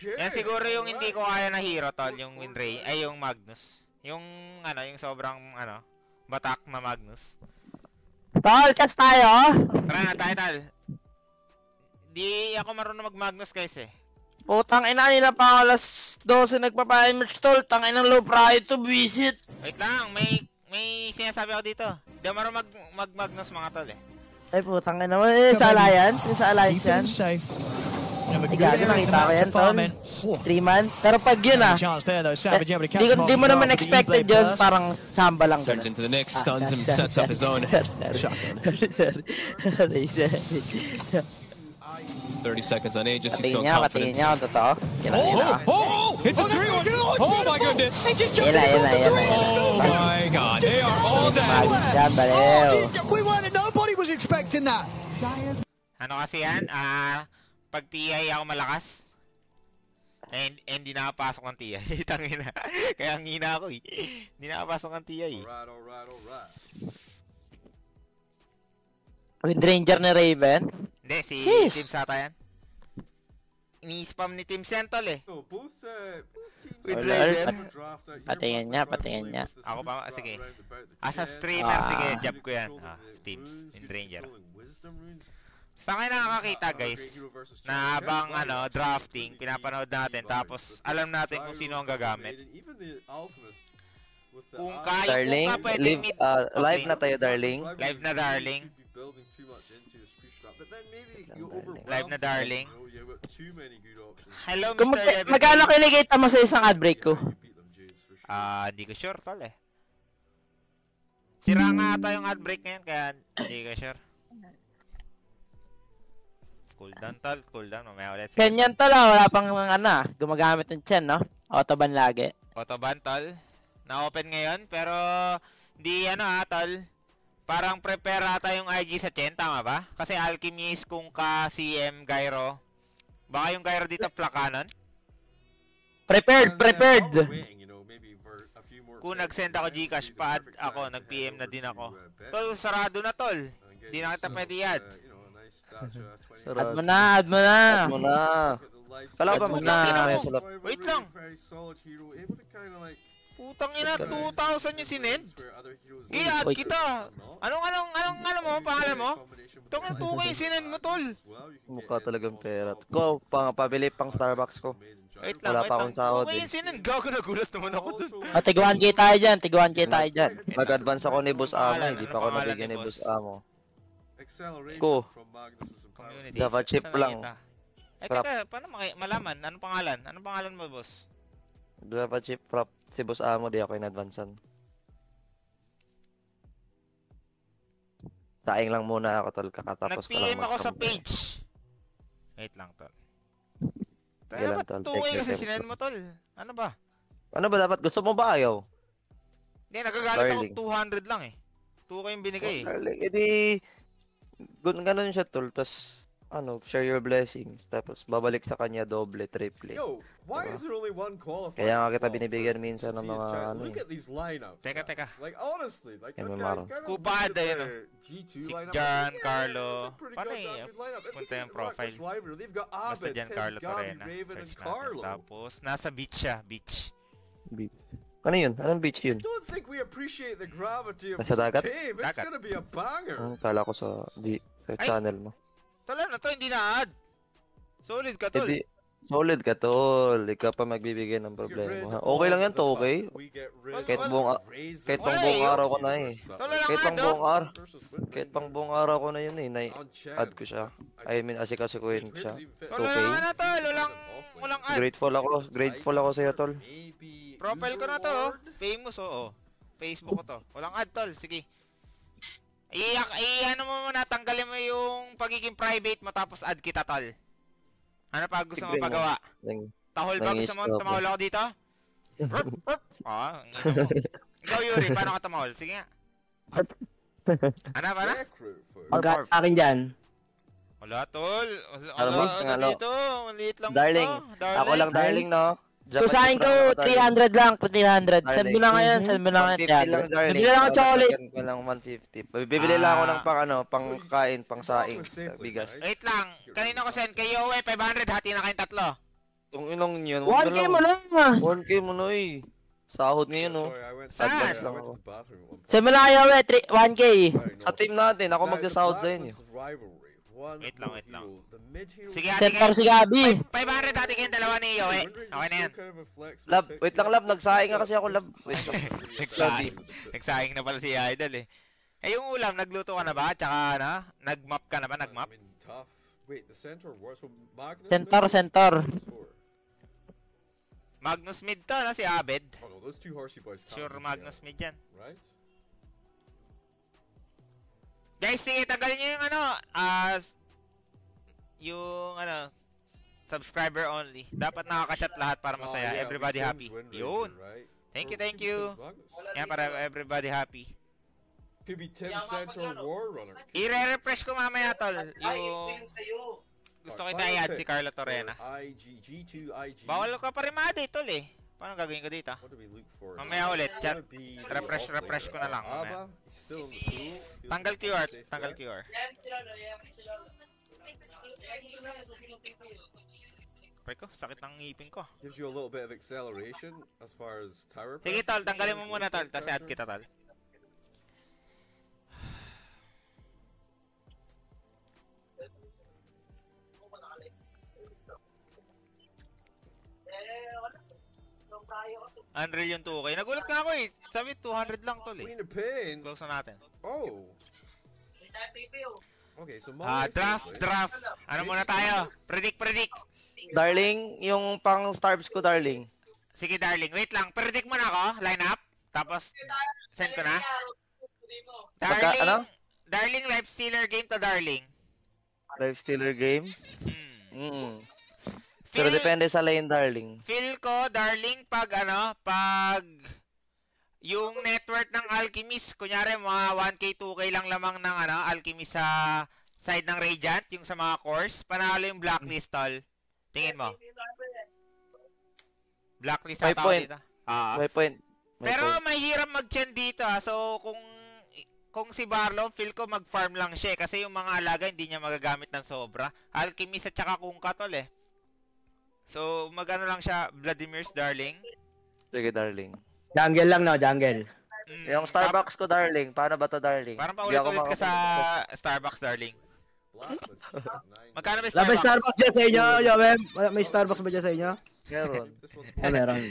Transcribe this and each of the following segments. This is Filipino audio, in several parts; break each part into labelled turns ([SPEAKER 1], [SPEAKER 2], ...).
[SPEAKER 1] Yan siguro yung hindi ko kaya na hero, tol. Yung Windray. Ay, yung Magnus. Yung, yung sobrang, batak na Magnus.
[SPEAKER 2] Tol, cast tayo.
[SPEAKER 1] Tara na, tayo, tol. Di ako marunong mag-Magnus, guys, eh.
[SPEAKER 2] Putang ina nila pa alas 12 nagpa-primers, tol. Tangin ng low price to visit.
[SPEAKER 1] Wait lang, may sinasabi ako dito. Di ako marunong mag-Magnus, mga tol, eh.
[SPEAKER 2] Ay, putang ina mo. Sa Alliance? Sa Alliance yan? Gago, nakita ko yan, tol. 3-man. Pero pag yun, di mo naman expected yun. Parang samba lang.
[SPEAKER 3] Turns into the next, stuns him, sets up his own shotgun. 30 seconds on Aegis, he's still confident.
[SPEAKER 2] Patingin niya kung totoo.
[SPEAKER 3] It's a 3-1! Oh my goodness! Oh my god, they are all down!
[SPEAKER 4] We weren't, nobody was expecting that!
[SPEAKER 1] Ano kasi yan? Pag TI ako malakas, hindi nakapasok ng TI. Tangina. Kaya ang hina ako, eh. Hindi nakapasok ng TI.
[SPEAKER 5] Alright.
[SPEAKER 2] With Ranger na Raven?
[SPEAKER 1] Hindi, si Tim Sata yan. Ini-spam ni Tim Sentol, eh. With Ranger.
[SPEAKER 2] Patingin niya.
[SPEAKER 1] Ako pa, sige. As a streamer, sige, job ko yan. Teams, in Ranger. Saan kayo nakakakita, guys, na habang drafting, pinapanood natin, tapos alam natin kung sino ang gagamit. Kung kaya,
[SPEAKER 6] Darling,
[SPEAKER 1] kung ka pwede mid...
[SPEAKER 6] live na tayo, darling.
[SPEAKER 1] Live na, darling. Live na, darling. Hello, Mr.
[SPEAKER 2] Magkano kinikita mo sa isang ad break ko?
[SPEAKER 1] Hindi ko sure, tol, eh. Sira nga ata yung ad break ngayon, kaya hindi ko sure. Cooldown, tol. Cooldown. Mamaya ulit.
[SPEAKER 2] Ganyan, tol. Wala pang gumagamit ng Chen, no? Autoban lagi.
[SPEAKER 1] Autoban, tol. Na-open ngayon, pero hindi tol. Parang prepare ata yung IG sa Chen, tama ba? Kasi Alchemist kung ka CM Gyro. Baka yung Gyro dito Flakanon?
[SPEAKER 2] Prepared!
[SPEAKER 1] Kung nag-send ako Gcash pa ako, nag-PM na din ako. Tol, sarado na, tol. Hindi na kita pwede yan.
[SPEAKER 2] Add mo na.
[SPEAKER 6] Kalaban mo na.
[SPEAKER 1] Wait lang. Putang ina, 2,000 yung sinend. I-add kita. Anong mo? Pangalan mo? Itong 2K yung sinend mo, tol.
[SPEAKER 6] Mukha talagang pera. Ko, pabili pang Starbucks ko.
[SPEAKER 1] Wait lang.
[SPEAKER 6] Wala pa akong sahod.
[SPEAKER 1] 2K yung sinend. Gago, nagulat naman ako dun.
[SPEAKER 2] Tiguan K tayo dyan.
[SPEAKER 6] Nag-advance ako ni Boss Amo. Hindi pa ako nabigyan ni Boss Amo. Ko. Java chip lang.
[SPEAKER 1] Teka, paano malaman? Anong pangalan mo, boss?
[SPEAKER 6] Java chip prop. Si Boss Amo, di ako in-advancean. Saing lang muna ako, tol. Kakatapos ko lang.
[SPEAKER 1] Nag-PM ako sa page. Wait lang, tol. Tayo ba 2K kasi sinend mo, tol? Ano ba?
[SPEAKER 6] Ano ba dapat? Gusto mo ba ayaw?
[SPEAKER 1] Hindi, nagagalit ako 200 lang, eh. 2K yung binigay, eh.
[SPEAKER 6] Darling, edi... Ganun siya, tol. Tapos, share your blessings. Tapos, babalik sa kanya doble, triple.
[SPEAKER 5] Why is there only one qualifier?
[SPEAKER 6] Kaya nga kita binibigyan minsan ng mga
[SPEAKER 5] Look at these lineups.
[SPEAKER 1] Teka.
[SPEAKER 5] Like honestly, like
[SPEAKER 1] Kupada yun. Si Jan Carlo. Paano punta yung profile? Basta Jan Carlo Torena. Search natin. Tapos, nasa beach siya. Beach.
[SPEAKER 6] Ano yun? Anong beach yun?
[SPEAKER 5] Don't think we appreciate the gravity of
[SPEAKER 6] Nasa
[SPEAKER 5] this
[SPEAKER 6] dagat?
[SPEAKER 5] game. It's gonna be a banger.
[SPEAKER 6] Kala ko sa channel mo.
[SPEAKER 1] Tala na to, hindi na-add. Solid ka, tol.
[SPEAKER 6] Solid ka, tol. Ikaw pa magbibigay ng problema. Okay lang yan to, okay? Kahit buong araw ko na eh. Kahit pang buong araw ko na yun eh. Na-add ko siya. I mean, asikasikuhin ko siya. Okay.
[SPEAKER 1] Walang add.
[SPEAKER 6] Grateful ako sa'yo, tol.
[SPEAKER 1] Profile ko na to, oh. Famous, oo. Facebook ko to. Walang add, tol. Sige. Ano mo muna, tanggalin mo yung pagiging private mo tapos add kita, tol. Ano pa gusto mo pagawa? Tahol ba? Gusto mo tumahol ako dito? Ikaw, Yuri, paano ka tumahol? Sige nga. Ano?
[SPEAKER 2] Akin dyan.
[SPEAKER 1] Wala, tol.
[SPEAKER 6] Wala
[SPEAKER 1] dito. Maliit lang
[SPEAKER 6] darling. Ako lang, darling, no?
[SPEAKER 2] Kusain ko 300 lang, 300. Send mo na ngayon, Bibili lang ako chocolate.
[SPEAKER 6] Ko lang 150. Bibili lang ako ng pang kain, pang saing, bigas.
[SPEAKER 1] Wait lang. Kanina ko send kay Yowe 500, hati na kayong tatlo.
[SPEAKER 6] Itong inong niyan.
[SPEAKER 2] 1K mo lang.
[SPEAKER 6] 1K mo na eh. Sahod ngayon, no?
[SPEAKER 5] Sorry, I went
[SPEAKER 1] Saan?
[SPEAKER 5] I went to the bathroom at one point.
[SPEAKER 2] Simula kayo, 1K.
[SPEAKER 5] Right,
[SPEAKER 6] Sa
[SPEAKER 5] no.
[SPEAKER 6] team natin, ako
[SPEAKER 5] Now, the
[SPEAKER 6] magsasahod sa inyo.
[SPEAKER 5] Blacklist rivalry. One
[SPEAKER 1] Wait lang,
[SPEAKER 5] more
[SPEAKER 1] wait lang.
[SPEAKER 5] hero. The mid-hero
[SPEAKER 1] Sige,
[SPEAKER 2] Center si Gabi.
[SPEAKER 1] 500 dati kayong dalawa ni Yoe. Okay na yan.
[SPEAKER 6] Lab, wait lang, Lab. Nagsaing nga kasi ako, Lab. Wait lang.
[SPEAKER 1] Nagsaing. Nagsaing na pala si Idol eh. Eh yung ulam, nagluto ka na ba? Tsaka ano? Nag-map ka na ba? Nag-map?
[SPEAKER 5] I mean, tough. Wait, the center works. So Magnus
[SPEAKER 2] Center.
[SPEAKER 1] Magnus mid to, no? Si Abed.
[SPEAKER 5] Oh no, those two horsey boys. can't
[SPEAKER 1] Sure
[SPEAKER 5] beat
[SPEAKER 1] Magnus
[SPEAKER 5] me
[SPEAKER 1] mid yan.
[SPEAKER 5] out, right?
[SPEAKER 1] Guys, sige, tanggalin nyo yung ano, yung ano, subscriber only. Dapat nakaka-chat lahat para masaya.
[SPEAKER 5] Oh, yeah,
[SPEAKER 1] Everybody
[SPEAKER 5] Tim's
[SPEAKER 1] happy.
[SPEAKER 5] win rate,
[SPEAKER 1] Yun.
[SPEAKER 5] right?
[SPEAKER 1] Thank you,
[SPEAKER 5] Or
[SPEAKER 1] thank
[SPEAKER 5] could be
[SPEAKER 1] you.
[SPEAKER 5] Tim's Magnus.
[SPEAKER 1] Yan, para everybody happy.
[SPEAKER 5] Could be Tim Center War Runner.
[SPEAKER 1] I-refresh ko mamaya, tol. Yung gusto kita i-add si Carlo Torrena.
[SPEAKER 5] IG, G2 IG.
[SPEAKER 1] Bawal ka pa rin ma-add, tol eh. Paano gagawin ko dito?
[SPEAKER 5] What do we look for?
[SPEAKER 1] Mamaya ulit,
[SPEAKER 5] It's
[SPEAKER 1] chat.
[SPEAKER 5] gonna be the
[SPEAKER 1] Refresh
[SPEAKER 5] off-laner.
[SPEAKER 1] ko na lang, mamaya.
[SPEAKER 5] Aba, he's still in the pool. Feels
[SPEAKER 1] Tanggal
[SPEAKER 5] like a
[SPEAKER 1] QR,
[SPEAKER 5] safe
[SPEAKER 1] tanggal
[SPEAKER 5] bet.
[SPEAKER 1] QR. Pre ko, sakit ng ngipin ko.
[SPEAKER 5] Gives you a little bit of acceleration as far as tower
[SPEAKER 1] Sige,
[SPEAKER 5] pressure.
[SPEAKER 1] tol, tanggalin mo muna, tol. Tapos i-add kita, tol. Unreal yung 2K. Nagulat nga ako eh. Sabi 200 lang, tol eh.
[SPEAKER 5] Queen of Pain.
[SPEAKER 1] Close na natin.
[SPEAKER 5] Oh. Okay, so
[SPEAKER 1] Draft. Ano muna tayo? Predict.
[SPEAKER 6] Darling, yung pang starbs ko, darling.
[SPEAKER 1] Sige, darling. Wait lang. Predict mo na ako. Line up. Tapos, send ko na. Darling.
[SPEAKER 6] Ano?
[SPEAKER 1] Darling, life stealer game to darling.
[SPEAKER 6] Life stealer game.
[SPEAKER 1] Hmm.
[SPEAKER 6] Pero depende sa lane, darling.
[SPEAKER 1] Feel ko, darling, pag yung network ng Alchemist, kunyari mga 1K, 2K lang lamang ng Alchemist sa side ng Radiant, yung sa mga cores, panalo yung Blacklist, tol. Tingin mo. Blacklist
[SPEAKER 6] May
[SPEAKER 1] sa tao
[SPEAKER 6] point.
[SPEAKER 1] dito.
[SPEAKER 6] May point.
[SPEAKER 1] Pero mahirap mag-chen dito, so kung si Barlow, feel ko mag-farm lang siya kasi yung mga alaga hindi niya magagamit ng sobra. Alchemist at saka Kungka, tol eh. So, magano lang siya, Vladimir's darling.
[SPEAKER 6] Sige, darling.
[SPEAKER 2] Jungle lang, no? Jungle.
[SPEAKER 6] Yung Starbucks ko, darling. Paano ba to, darling?
[SPEAKER 1] Parang
[SPEAKER 6] Hindi ako
[SPEAKER 1] paulit-ulit ka sa Starbucks, darling. Magkano ba
[SPEAKER 2] Wala may
[SPEAKER 1] Starbucks?
[SPEAKER 2] Starbucks dyan sa inyo, Joem? Wala may Starbucks ba dyan sa inyo?
[SPEAKER 6] Meron.
[SPEAKER 2] Meron.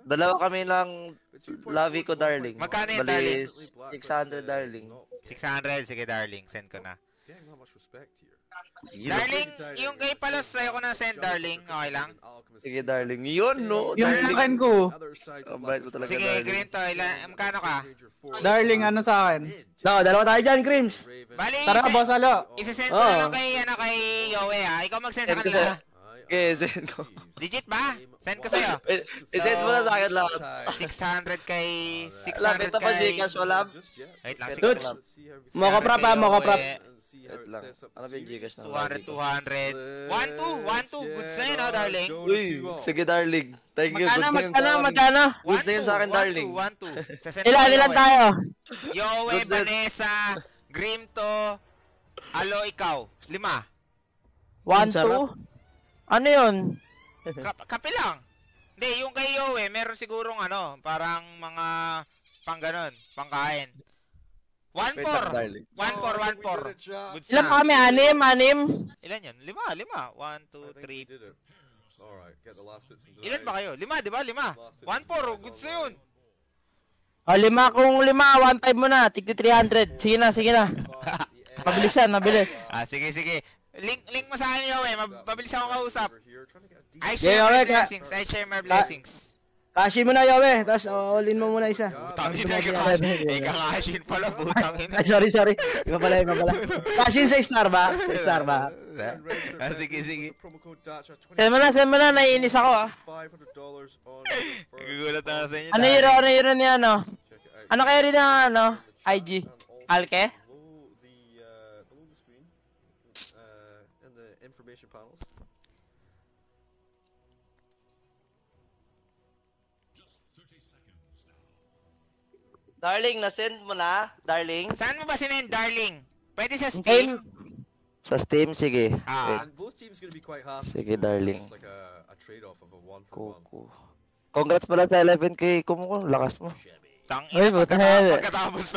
[SPEAKER 6] Dalawa kami ng Lavi ko, darling.
[SPEAKER 1] Magkano yun,
[SPEAKER 6] Bali,
[SPEAKER 1] darling?
[SPEAKER 6] 600, darling.
[SPEAKER 1] 600, sige darling, send ko na.
[SPEAKER 5] Getting not much respect here.
[SPEAKER 1] Darling, yung kay Palos, sa'yo ko na send, darling. Okay lang?
[SPEAKER 6] Sige, darling. Yun, no?
[SPEAKER 4] Yung
[SPEAKER 6] Darling.
[SPEAKER 4] sa akin ko,
[SPEAKER 6] Ang bait mo talaga,
[SPEAKER 1] Sige,
[SPEAKER 6] darling.
[SPEAKER 1] green to. Magkano ka?
[SPEAKER 4] darling, ano sa akin?
[SPEAKER 2] No, dalawa tayo dyan, Crims.
[SPEAKER 1] Bali,
[SPEAKER 4] Tara, boss, alo.
[SPEAKER 1] isa-send ko na lang kay Yowie ha. Ikaw mag-send sa
[SPEAKER 6] Send ko
[SPEAKER 1] kanila.
[SPEAKER 6] Okay, send ko.
[SPEAKER 1] Legit ba? Send ko sa'yo.
[SPEAKER 6] I-send mo na sa akin lahat.
[SPEAKER 1] 600 kay...
[SPEAKER 6] Lab,
[SPEAKER 1] 600
[SPEAKER 6] ito pa,
[SPEAKER 1] kay...
[SPEAKER 6] Gcash, wala.
[SPEAKER 1] Wait lang,
[SPEAKER 2] Dudes,
[SPEAKER 1] 600
[SPEAKER 2] Mocha prop ha, mocha prop.
[SPEAKER 6] Wait lang. Ano ba yung Gcash na?
[SPEAKER 1] 200, 200. 1-2. Good sa'yo, no, darling?
[SPEAKER 6] Uy, sige, darling. Thank you.
[SPEAKER 2] Magkano?
[SPEAKER 6] Goods na yun sa akin, darling.
[SPEAKER 1] 1-2.
[SPEAKER 2] Ilan tayo?
[SPEAKER 1] Yowie,
[SPEAKER 6] Goods na yun.
[SPEAKER 1] Vanessa, Grimto, Alo, ikaw. 5.
[SPEAKER 2] 1, 2? Ano yun?
[SPEAKER 1] Kape lang. Hindi, yung kay Yowie, meron sigurong parang mga pang ganon, pangkain. 1-4. 1-4. Good
[SPEAKER 2] Ilan
[SPEAKER 1] na.
[SPEAKER 2] kami? 6?
[SPEAKER 1] Ilan yun? 5. 1, 2, 3.
[SPEAKER 5] Alright, get the last hits into
[SPEAKER 1] Ilan ba kayo? 5, di ba? 5. 1-4. Good na yun.
[SPEAKER 2] O, 5 kung 5, 1-5 mo na. Tigti 300. Sige na. Mabilis.
[SPEAKER 1] Sige. Link mo sa akin, Yowie. Mabilis akong kausap. I
[SPEAKER 2] Yeah,
[SPEAKER 1] share my
[SPEAKER 2] Yowie,
[SPEAKER 1] blessings. I share my blessings.
[SPEAKER 2] Cashin mo na, Yowie. Tapos, all-in mo muna isa.
[SPEAKER 1] Putang ina, ikakashin pala, putang ina.
[SPEAKER 2] Ay, sorry. Iba pala. Cashin sa Starbucks.
[SPEAKER 1] Sige.
[SPEAKER 2] Send mo na. Naiinis ako, ah.
[SPEAKER 5] $500 on
[SPEAKER 1] Nagugulat na sa inyo.
[SPEAKER 2] Ano hero ni ano? Ano kaya rin ang IG? Alke?
[SPEAKER 5] Below the screen, in the information panels.
[SPEAKER 6] Darling, na-send mo na? Darling?
[SPEAKER 1] Saan mo ba sinend, darling? Pwede sa
[SPEAKER 2] Hintayin,
[SPEAKER 1] Steam?
[SPEAKER 6] Sa Steam, sige.
[SPEAKER 1] Ah.
[SPEAKER 5] And both teams gonna be quite happy.
[SPEAKER 6] Sige, darling.
[SPEAKER 5] It's like a trade-off of a 1-for-1.
[SPEAKER 6] Kuku. Congrats pala sa 11K. Kumuko, lakas mo.
[SPEAKER 2] Uy, buta na.
[SPEAKER 1] Pagkatapos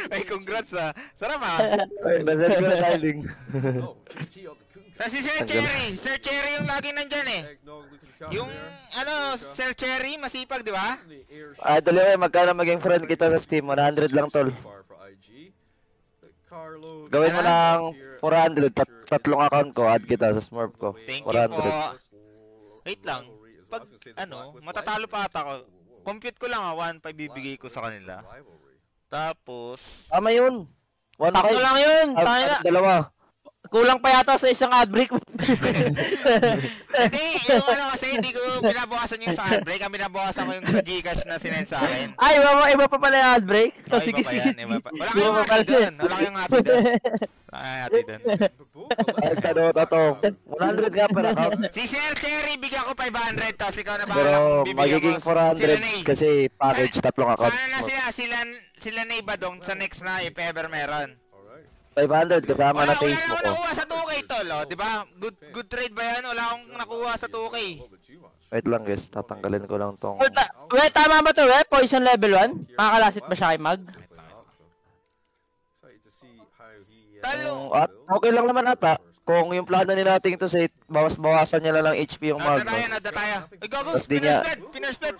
[SPEAKER 1] ay congrats ah. Sarap ah.
[SPEAKER 6] Nasend ko na darling.
[SPEAKER 5] Oh, GT on the Kung.
[SPEAKER 1] Kasi Sir Cherry. Sir Cherry yung lagi nandyan eh.
[SPEAKER 5] Eggnog looking to counter
[SPEAKER 1] Yung
[SPEAKER 5] there.
[SPEAKER 1] ano, Sir Cherry, masipag di ba?
[SPEAKER 5] The air
[SPEAKER 6] Idol yun, magkano maging friend kita sa Steam? 100 lang, tol.
[SPEAKER 5] far for IG. Carlo.
[SPEAKER 6] Gawin mo ng 400, tatlong account ko, add kita sa Smurf ko.
[SPEAKER 1] Thank you
[SPEAKER 6] 400.
[SPEAKER 1] po. Wait lang. Pag ano, matatalo pa ata ako. Compute ko lang 1.5 bibigay ko sa kanila. Tapos,
[SPEAKER 6] Tama yun. 1.5.
[SPEAKER 2] Sakto lang yun. Tangina.
[SPEAKER 6] Dalawa.
[SPEAKER 2] Kulang pa yata sa isang ad break.
[SPEAKER 1] hindi, yung ano kasi, hindi ko binabawasan yung sa ad break. Ang binabawasan ko yung sa Gcash na sinend sa akin.
[SPEAKER 2] Ay, iba pa pala yung ad break.
[SPEAKER 1] Oh,
[SPEAKER 2] Sige,
[SPEAKER 1] iba pa
[SPEAKER 2] sige.
[SPEAKER 1] yan, iba pa. Wala kayong hati doon. Wala kayong hati doon. Wala kayong hati doon.
[SPEAKER 6] Ay, kano, tato. 100 nga per account.
[SPEAKER 1] Si Sir Cherry, bigyan ko 500 tapos ikaw na
[SPEAKER 6] Pero
[SPEAKER 1] bahala. Bibigyan
[SPEAKER 6] magiging
[SPEAKER 1] mo sila na
[SPEAKER 6] 400 kasi package tatlong account.
[SPEAKER 1] Sana na sila na iba dong sa next na if ever meron.
[SPEAKER 6] 500 kasama
[SPEAKER 1] Wala
[SPEAKER 6] na
[SPEAKER 1] akong
[SPEAKER 6] Facebook ko.
[SPEAKER 1] nakuha sa 2K tol, oh, 'di ba? Good trade ba 'yan? Wala akong nakuha sa 2K.
[SPEAKER 6] Wait lang guys, tatanggalin ko lang tong...
[SPEAKER 2] Wait, tama ba to, Poison level 1? Makakalasit ba siya kay Mag?
[SPEAKER 1] Talo.
[SPEAKER 6] At okay lang naman ata. Kung yung plano nila natin to say bawas-bawasan niya lang ng HP yung Mag.
[SPEAKER 1] Nada tayo. Ay, gago,
[SPEAKER 6] Tapos di niya-
[SPEAKER 1] pinner split.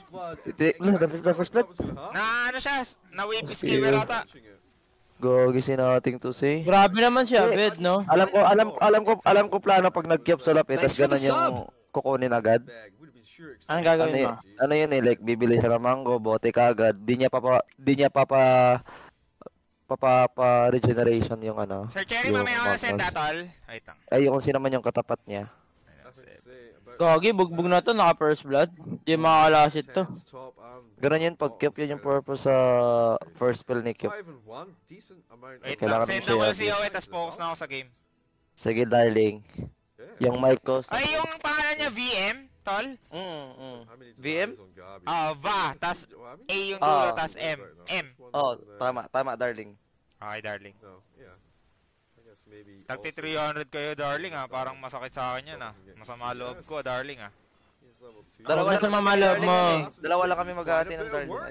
[SPEAKER 6] First blood?
[SPEAKER 1] Na ano siya, na whip skimmer ata.
[SPEAKER 6] Gogisin natin to say.
[SPEAKER 2] Grabe naman siya, bed, no?
[SPEAKER 6] Alam ko plano pag nag-kyop sa lapit, tas ganun yung kukunin agad.
[SPEAKER 2] Anong gagawin mo?
[SPEAKER 6] Ano yun eh, like bibili siya ng mango, bote kagad, di niya regeneration yung ano.
[SPEAKER 1] Sir Cherry,
[SPEAKER 6] yung
[SPEAKER 1] mamaya ako na send
[SPEAKER 6] Magnos.
[SPEAKER 1] tol. Wait lang.
[SPEAKER 6] Ay, yung kung sino man yung katapat niya.
[SPEAKER 2] Gogi, bugbog na to, naka first blood. Di makakalasit to.
[SPEAKER 6] Ganun yun, pag kyop yun yung purpose sa first spell ni kyop.
[SPEAKER 1] Wait lang,
[SPEAKER 6] Kailangan
[SPEAKER 1] send
[SPEAKER 6] mo
[SPEAKER 1] ako
[SPEAKER 6] siya.
[SPEAKER 1] si Owe, tapos focus na ako sa game.
[SPEAKER 6] Sige, darling. Yung mic ko.
[SPEAKER 1] Ay, yung pangalan niya VM, tol?
[SPEAKER 6] VM?
[SPEAKER 1] Va, tas A yung dulo, tas M.
[SPEAKER 6] Oh, tama, darling.
[SPEAKER 1] Okay, darling. Tagti 300 kayo, darling ah. Parang masakit sa akin yan ah. Masama loob ko, darling ah.
[SPEAKER 2] Dalawa na sa mamaloob mo.
[SPEAKER 6] Dalawa lang kami maghahati ng darling.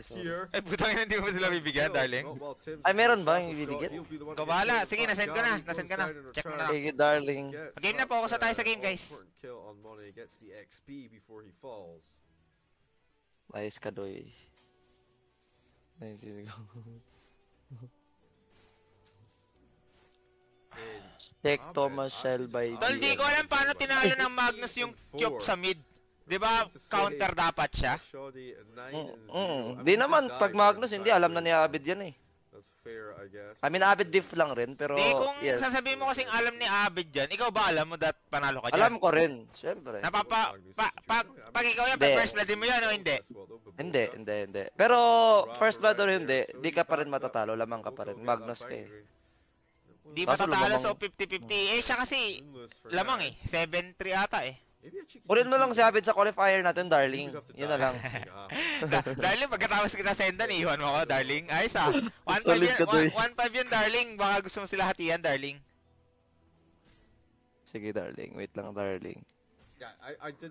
[SPEAKER 1] Ay, putang ina, hindi mo sila bibigyan, darling.
[SPEAKER 6] Ay, meron ba yung ibibigyan?
[SPEAKER 1] Ikaw bahala. Sige, nasend ko na. Nasend ko na. Check mo na.
[SPEAKER 6] Sige, darling.
[SPEAKER 1] Game na, focus na tayo sa game, guys.
[SPEAKER 6] Nice ka, doy. Nice, Check Thomas Shell by
[SPEAKER 1] Tol, di ko alam paano tinalo ng Magnus yung Kyop sa mid. Di ba, counter dapat siya?
[SPEAKER 6] Di naman, pag Magnus, hindi, alam na ni Abid yan eh. I mean, Abid diff lang rin, pero
[SPEAKER 1] Di, kung
[SPEAKER 6] yes.
[SPEAKER 1] sasabihin mo kasing alam ni Abid dyan, ikaw ba alam mo dat panalo ka dyan?
[SPEAKER 6] Alam ko rin, syempre.
[SPEAKER 1] Pag ikaw yan,
[SPEAKER 6] Hindi.
[SPEAKER 1] first blood mo yan o hindi?
[SPEAKER 6] Hindi. Pero, first blood or hindi, di ka pa rin matatalo, lamang ka pa rin. Magnus ka eh.
[SPEAKER 1] Di ba
[SPEAKER 6] Kaso
[SPEAKER 1] tatalo
[SPEAKER 6] lumamang-
[SPEAKER 1] sa 50-50? Eh, siya kasi, lamang eh. 7-3 ata eh.
[SPEAKER 6] Kunin mo lang si Abid sa qualifier natin, darling. Yun na lang.
[SPEAKER 1] Darling, pagkatapos kita sendan, iiwan mo ako, darling. Ayos ah. 1-5
[SPEAKER 6] Solid
[SPEAKER 1] yan,
[SPEAKER 6] ka, Doy.
[SPEAKER 1] 1-5 yan, darling. Baka gusto mo sila hatian, darling.
[SPEAKER 6] Sige, darling. Wait lang, darling.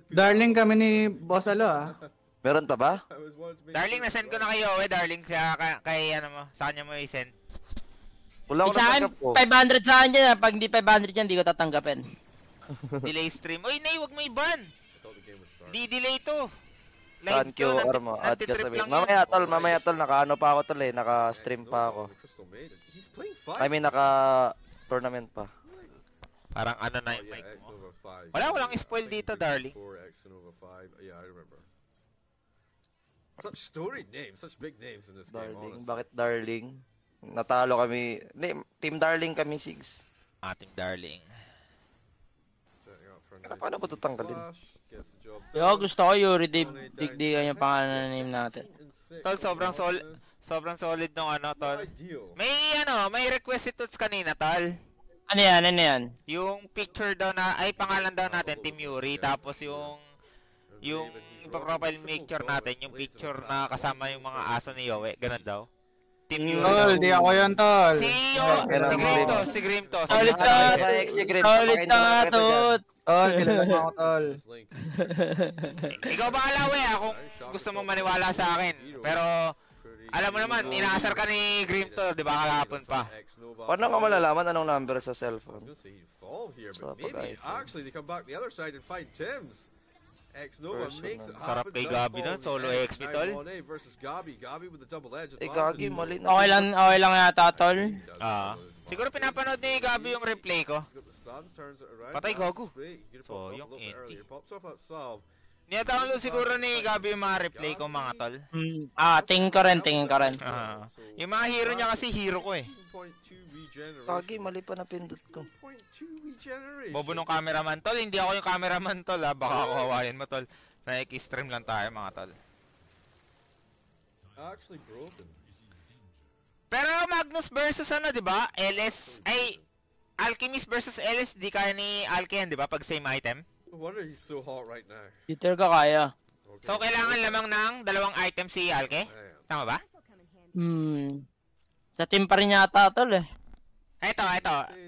[SPEAKER 7] Darling kami ni Boss Alo ah.
[SPEAKER 6] Meron pa ba?
[SPEAKER 1] Darling, nasend ko na kayo, darling. Kay ano mo, sa kanya mo i-send.
[SPEAKER 6] Wala ko
[SPEAKER 2] Sa akin,
[SPEAKER 6] natanggap ko.
[SPEAKER 2] 500 sa akin dyan. Pag hindi 500 yan, di ko tatanggapin.
[SPEAKER 1] Delay stream. Uy, Nay, wag mo i-ban. Di-delay to.
[SPEAKER 6] Saan QR mo? Add ka sa main. Mamaya tol, naka-ano pa ako tol eh. Naka-stream pa ako. I mean, naka-tournament pa.
[SPEAKER 1] Parang ano na yung mic mo. Walang spoil dito, darling.
[SPEAKER 5] Such storied names, such big names in this game,
[SPEAKER 6] Darling,
[SPEAKER 5] honestly.
[SPEAKER 6] bakit darling? Natalo kami. Hindi, team darling kami, Sigs.
[SPEAKER 1] Ating darling.
[SPEAKER 5] Setting up for a
[SPEAKER 6] Ano, paano ko ito tanggalin?
[SPEAKER 5] flash, gets the job
[SPEAKER 2] Yo,
[SPEAKER 5] done.
[SPEAKER 2] gusto ko Yuri Digdigan yung pangalan ng name natin.
[SPEAKER 1] Tol, sobrang solid nung ano, tol.
[SPEAKER 5] Ideal.
[SPEAKER 1] May request si Toots kanina, tol.
[SPEAKER 2] Ano yan?
[SPEAKER 1] Yung picture daw na, ay pangalan daw natin, Team Yuri. Tapos yung profile picture natin, yung picture na kasama yung mga aso ni Yowie. Ganun daw. Team Yuri.
[SPEAKER 7] Tol, di ako yan, tol.
[SPEAKER 1] Si Grimtos.
[SPEAKER 2] Solid ka. Solid ka nga, Tot.
[SPEAKER 7] Tol, kilala mo ako, tol.
[SPEAKER 1] Ikaw bahala, we, kung gusto mong maniwala sa akin. Pero, alam mo naman, inaasar ka ni Grimto, di ba, kahapon pa.
[SPEAKER 6] Paano ka malalaman anong number sa cellphone?
[SPEAKER 5] Actually, they come back the other side and find Tim's. X-Nova makes it
[SPEAKER 1] Sarap
[SPEAKER 5] happen.
[SPEAKER 1] kay Gabi nun, solo XP, tol.
[SPEAKER 5] Versus Gabi. Gabi with the double edge
[SPEAKER 6] Gagi, mali na.
[SPEAKER 2] Okay lang yata, Tol.
[SPEAKER 1] Siguro pinapanood ni Gabi yung replay ko. Patay, Gogo. So, yung NT. Niya-download siguro ni Gabi yung mga replay ko, mga tol.
[SPEAKER 2] Tingin ko rin.
[SPEAKER 1] Yung mga hero niya kasi hero ko eh.
[SPEAKER 6] Gagi, mali pa na pindot ko.
[SPEAKER 1] Bobo nung cameraman, tol. Hindi ako yung cameraman, tol. Baka ako hawain mo, tol. Naik-stream lang tayo, mga tol.
[SPEAKER 5] Actually broken.
[SPEAKER 1] Pero Magnus versus ano, di ba? LS, ay, Alchemist versus LS, di kaya ni Alke yan, di ba? Pag same item.
[SPEAKER 5] No wonder he's so hot right now.
[SPEAKER 2] Peter ka kaya.
[SPEAKER 1] So, kailangan lamang ng dalawang item si Alke? Tama ba?
[SPEAKER 2] Sa team pa rin yata, Tol eh.
[SPEAKER 1] Ito.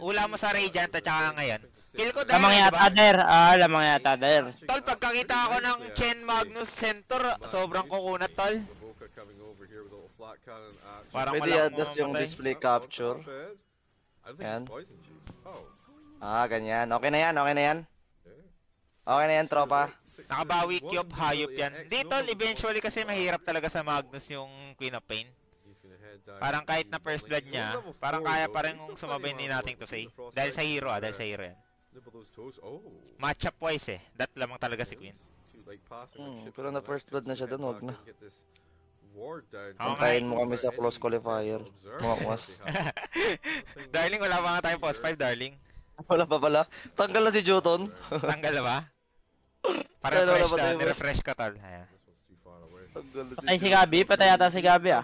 [SPEAKER 1] Ula mo sa Radiant at saka ngayon. Kill ko dahil,
[SPEAKER 2] Lamang yata der. Lamang yata der.
[SPEAKER 1] Tol, pagkakita ako ng Chen Magnus Center, sobrang kukunat, Tol. Parang
[SPEAKER 6] Pwede adjust yung display capture. Yan. Ganyan. Okay na yan. Okay na yan, tropa.
[SPEAKER 1] Nakabawi Kyop, hayop yan. Hindi, Tol, eventually kasi mahirap talaga sa Magnus yung Queen of Pain. Parang kahit na first blood niya, parang kaya pa rin sumabay ni nating to say. Dahil sa hero yan. Matchup wise eh. Dat lamang talaga si Queen.
[SPEAKER 6] Pero na first blood na siya doon, wag na.
[SPEAKER 1] Okay.
[SPEAKER 6] Antayin mo kami sa close qualifier. Mga kwas.
[SPEAKER 1] Darling, wala pa nga tayong post 5, darling.
[SPEAKER 6] Wala pa pala. Tanggal na si Joton.
[SPEAKER 1] Tanggal na ba? Para fresh na, nirefresh ka, Tol. Ayan.
[SPEAKER 2] Patay si Gabi, patay yata si Gabi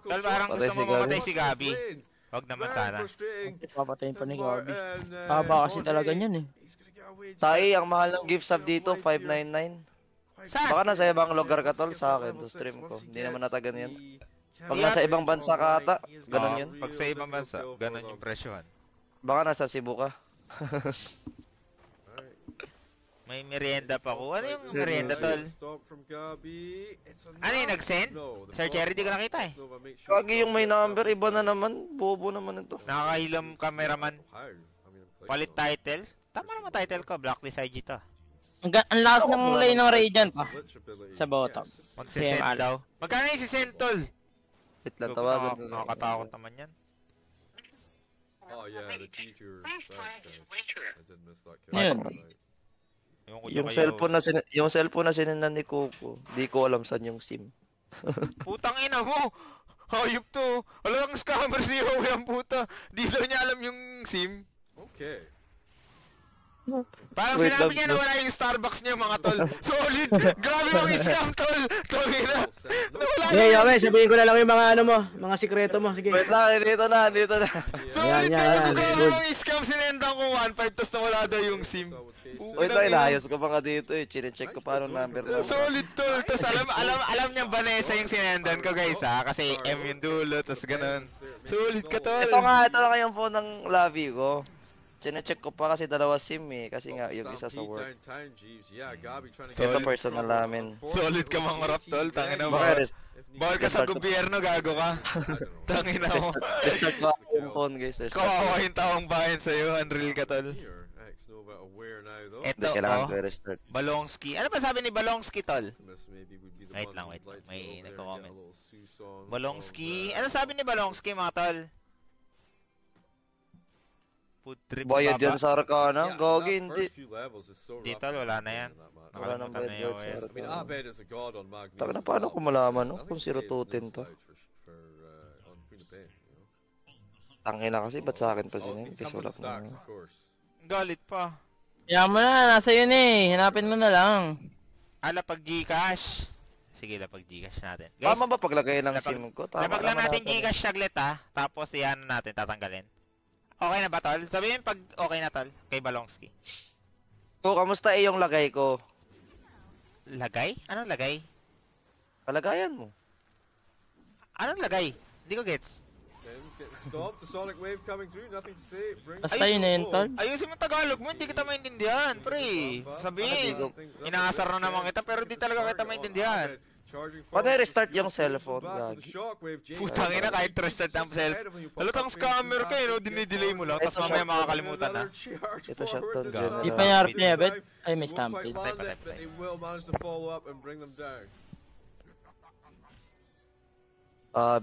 [SPEAKER 1] Tol, parang gusto mo mamatay si Gabi. Wag naman sana.
[SPEAKER 2] Papatayin pa ni Gabi. Baba kasi talaga niyan eh.
[SPEAKER 6] Sai, ang mahal ng gift sub dito, 599. Baka nasa ibang lugar ka, Tol, sa akin, to stream ko. Hindi naman natagan yan. Pag nasa ibang bansa ka ata, ganun yun.
[SPEAKER 1] Pag sa ibang bansa, ganun yung presyohan.
[SPEAKER 6] Baka nasa Cebu ka.
[SPEAKER 1] May merienda pa ko. Ano yung merienda, Tol? Ano yung nag-send? Sir Cherry, di ko nakita eh.
[SPEAKER 6] Kagi yung may number, iba na naman. Bobo naman ito.
[SPEAKER 1] Nakakahilam cameraman. Palit title? Tama naman title ko, Blacklist IG to.
[SPEAKER 2] Ang lakas ng lane ng Radiant sa bottom.
[SPEAKER 1] Magsisend daw. Magkano yung sisend, Tol?
[SPEAKER 6] Wait lang, tawagan ko.
[SPEAKER 1] Nakakatakot naman yan.
[SPEAKER 5] Oh yeah, the teacher. I did miss that.
[SPEAKER 6] Yung cellphone na sinendan ni Coco, di ko alam saan yung SIM.
[SPEAKER 1] Putang ina mo! Hayop to! Alam ang scammer si Howie ang puta! Di daw niya alam yung SIM.
[SPEAKER 5] Okay.
[SPEAKER 1] Parang sinabi niya na wala yung Starbucks niya, mga tol. Solid! Grabe mga scam, tol! Tolina!
[SPEAKER 8] Okay, sabihin ko na lang yung mga ano mo, mga sikreto mo. Sige.
[SPEAKER 6] Wait lang, dito na.
[SPEAKER 1] Solid talaga! Grabe mga scam, sinendang ko 1.5 tapos nawala daw yung SIM.
[SPEAKER 6] Wait lang, inayos ko pa nga dito eh. Chine-check ko paano number mo.
[SPEAKER 1] Solid, tol! Tapos alam niya Vanessa yung sinendan ko, guys, ha? Kasi M yung dulo, tapos ganun. Solid ka, tol!
[SPEAKER 6] Ito nga yung phone ng Lavi ko. Chine-check ko pa kasi dalawa SIM eh. Kasi nga yung isa sa work. Ito personal namin.
[SPEAKER 1] Solid ka mga rap, tol. Tangina mo. Bawal ka sa gobyerno, gago ka. Tangina mo.
[SPEAKER 6] Restart ko yung phone, guys.
[SPEAKER 1] Kawawa yung taong bayan sa'yo. Unreal ka, tol. Eto,
[SPEAKER 6] restart.
[SPEAKER 1] Balongski. Ano ba sabi ni Balongski, tol? Wait lang. May nagko-comment. Balongski. Ano sabi ni Balongski, mga tol? Food trip
[SPEAKER 6] bayad yan sa Arcana? Gogi, hindi.
[SPEAKER 1] Dito, wala na yan.
[SPEAKER 6] Wala nang bayad yan sa Arcana.
[SPEAKER 5] Taka
[SPEAKER 6] Taka na, paano ko malaman, no? Kung 0-2-10 to. Tangina kasi, ba't sa akin pa sinend? Kasi wala pa na.
[SPEAKER 1] Galit pa.
[SPEAKER 2] Kaya mo na, nasa yun eh. Hanapin mo na lang.
[SPEAKER 1] Pag Gcash. Sige, lapag Gcash natin. Guys,
[SPEAKER 6] tama ba paglagay ng SIM ko?
[SPEAKER 1] lapag lang natin Gcash saglit, ha. Tapos iyan natin, tatanggalin. Okay na ba, tol? Sabihin pag okay na, tol, kay Balongski.
[SPEAKER 6] So, kamusta yung lagay ko?
[SPEAKER 1] Lagay? Anong lagay?
[SPEAKER 6] Kalagayan mo.
[SPEAKER 1] Anong lagay? Di ko gets.
[SPEAKER 5] Tim's getting stopped. The Sonic Wave coming through. Nothing to say.
[SPEAKER 2] Basta yun na yun, tol.
[SPEAKER 1] Ayusin mo Tagalog mo, hindi kita maintindihan, pre. Sabihin, inaasar na naman kita, pero di talaga kita maintindihan.
[SPEAKER 6] Paano restart yung cellphone, gagi?
[SPEAKER 1] Putang ina, kahit restart ang cellphone. Halatang scammer ka, no? Dinidelay mo lang, tapos mamaya makakalimutan na.
[SPEAKER 6] Ito shotgun
[SPEAKER 2] Di
[SPEAKER 6] general.
[SPEAKER 2] pa niya harap niya, bet? Ay, may stampede.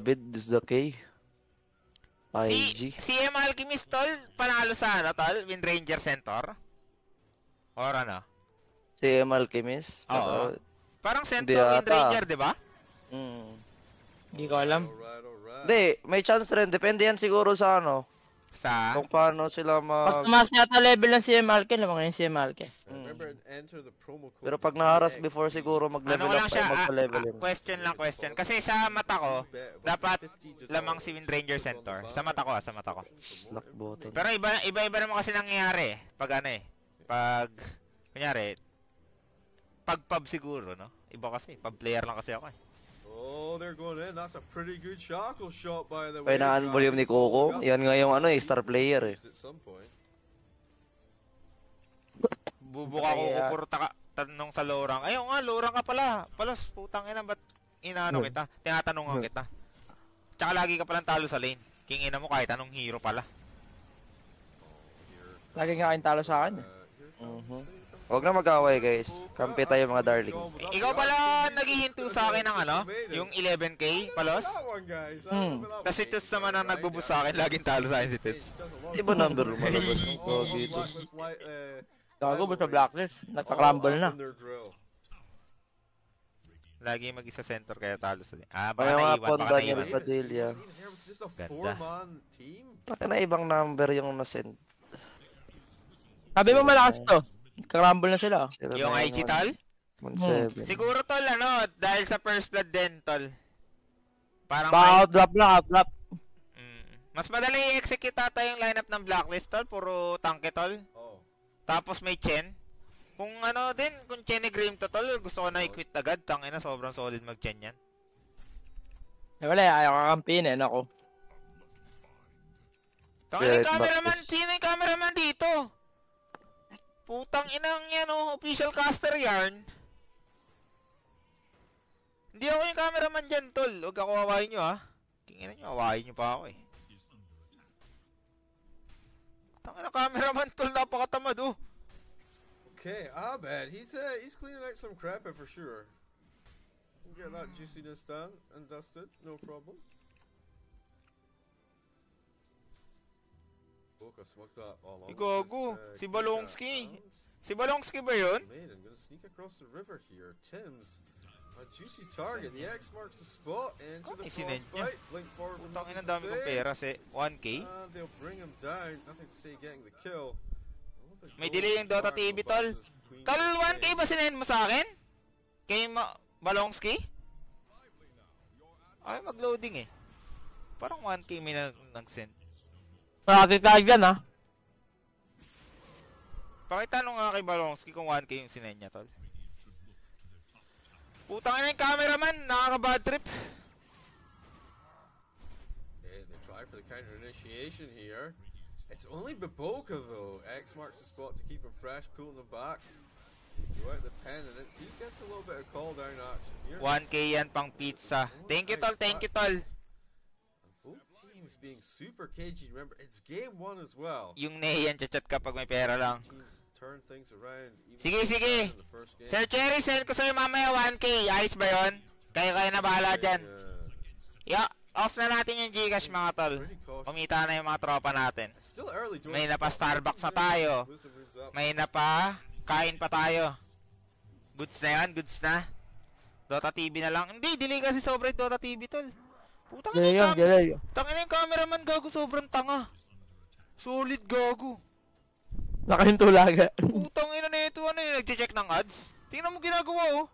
[SPEAKER 6] Bid is the K. IG.
[SPEAKER 1] Si M. Alchemist, tol, panalo sa ano, tol? Wind Ranger Centaur? Or ano?
[SPEAKER 6] Si M. Alchemist?
[SPEAKER 1] Oo. Parang Centaur Wind Ranger, di ba?
[SPEAKER 2] Hindi ko alam.
[SPEAKER 6] Hindi, may chance rin. Depende yan siguro sa ano.
[SPEAKER 1] Sa?
[SPEAKER 6] Kung paano sila
[SPEAKER 2] Pag tumaas yata level ng CM Alke, lamang yun CM Alke.
[SPEAKER 6] Pero pag naharas before siguro mag-level
[SPEAKER 1] Ano lang
[SPEAKER 6] up
[SPEAKER 1] siya,
[SPEAKER 6] tayo, magpa-level yun.
[SPEAKER 1] question. Kasi sa mata ko, dapat lamang si Wind Ranger Centaur. Sa mata ko, sa mata ko.
[SPEAKER 6] Lock button.
[SPEAKER 1] Pero iba naman kasi nangyayari eh. Pag ano eh. Pag, kunyari, pag pub siguro, no? Iba kasi, pub player lang kasi ako eh.
[SPEAKER 5] Oh, they're going in. That's a pretty good shackle shot by the way.
[SPEAKER 6] Painaan volume ni Coco. Yan nga yung ano eh, star player eh.
[SPEAKER 1] Bubuka ko kupurta ka tanong sa low rank. Ayun nga, low rank ka pala. Palos, putang ina, ba't inaano kita? Tinatanungan kita. Tsaka lagi ka palang talo sa lane. King ina mo kahit anong hero pala.
[SPEAKER 2] Lagi nga kayong talo sa akin.
[SPEAKER 6] Huwag na mag-away guys. Kampi tayo mga darling.
[SPEAKER 1] Ikaw pala naghihinto sa akin ng ano? Yung 11k, palos? Kasi Tits naman ang nagbubus sa akin. Laging talo sa akin si Tits.
[SPEAKER 6] Di ba number lumalabas ng dito?
[SPEAKER 2] Gago ba sa blacklist? Nagka-crumble na.
[SPEAKER 1] Lagi mag-isa center kaya talo sa din.
[SPEAKER 6] Kaya nga po Daniel Padilla.
[SPEAKER 1] Ganda.
[SPEAKER 6] Baka na ibang number yung nasend.
[SPEAKER 2] Sabi mo malakas to. Nagka-crumble na sila.
[SPEAKER 1] Yung IG tol?
[SPEAKER 6] 1-7.
[SPEAKER 1] Siguro tol ano, dahil sa first blood din tol. Parang
[SPEAKER 2] Out-drop lang, out-drop.
[SPEAKER 1] Mas madali i-execute ata yung lineup ng blacklist tol, puro tanke tol. Tapos may Chen. Kung ano din, kung Chen ni Grim to tol, gusto ko na i-quit agad. Tangina, sobrang solid mag-Chen yan.
[SPEAKER 2] Eh wala, ayaw kakampihin eh, nako.
[SPEAKER 1] Tangina yung cameraman, sino yung cameraman dito? Putang inang yan oh, official caster yarn. Hindi ako yung cameraman dyan tol, huwag ako awayin nyo ha. Tingnan nyo, awayin nyo pa ako eh. Tangina cameraman tol, napakatamad oh.
[SPEAKER 5] Okay, Abed, he's cleaning out some crap for sure. We'll get that juiciness done and dusted, no problem. Boca smoked up all over.
[SPEAKER 1] Gago, si Balongski. Si Balongski ba yun?
[SPEAKER 5] I'm gonna sneak across the river here. Tim's a juicy target. The X marks the spot. Into the frostbite. Blink forward.
[SPEAKER 1] Tangina dami kong pera si 1k.
[SPEAKER 5] They'll bring him down. Nothing to say getting the kill.
[SPEAKER 1] May delay yung Dota TV tol. Tol, 1k ba sinend mo sa akin? Kay Balongski? Ay, mag-loading eh. Parang 1k may nag-send.
[SPEAKER 2] Marami tayo dyan ha.
[SPEAKER 1] Pakitanong nga kay Balongski kung 1k yung sinend niya tol. Putang ina yung cameraman, nakaka-bad trip.
[SPEAKER 5] Okay, they try for the counter initiation here. It's only Baboka though. X marks the spot to keep him fresh, pulling him back. Go out the pen and he gets a little bit of call down action here.
[SPEAKER 1] 1k yan pang pizza. Thank you tol, thank you tol.
[SPEAKER 5] Both teams being super cagey. Remember, it's game 1 as well.
[SPEAKER 1] Yung Neyan chat kapag may pera lang.
[SPEAKER 5] Turn things around.
[SPEAKER 1] Sige, sige. Sir Cherry, send ko sa'yo mamaya 1k. Ayos ba yun? Kayo na bahala dyan. Off na natin yung Gcash mga tol. Kumita na yung mga tropa natin. May na pa Starbucks na tayo. May na pa kain pa tayo. Goods na yan, goods na. Dota TV na lang. Hindi, delay kasi sobrang Dota TV tol. Putang ina yung cameraman gago, sobrang tanga. Solid gago.
[SPEAKER 2] Nakahinto laga.
[SPEAKER 1] Putang ina na ito, ano yung nag-check ng ads? Tingnan mo ginagawa oh.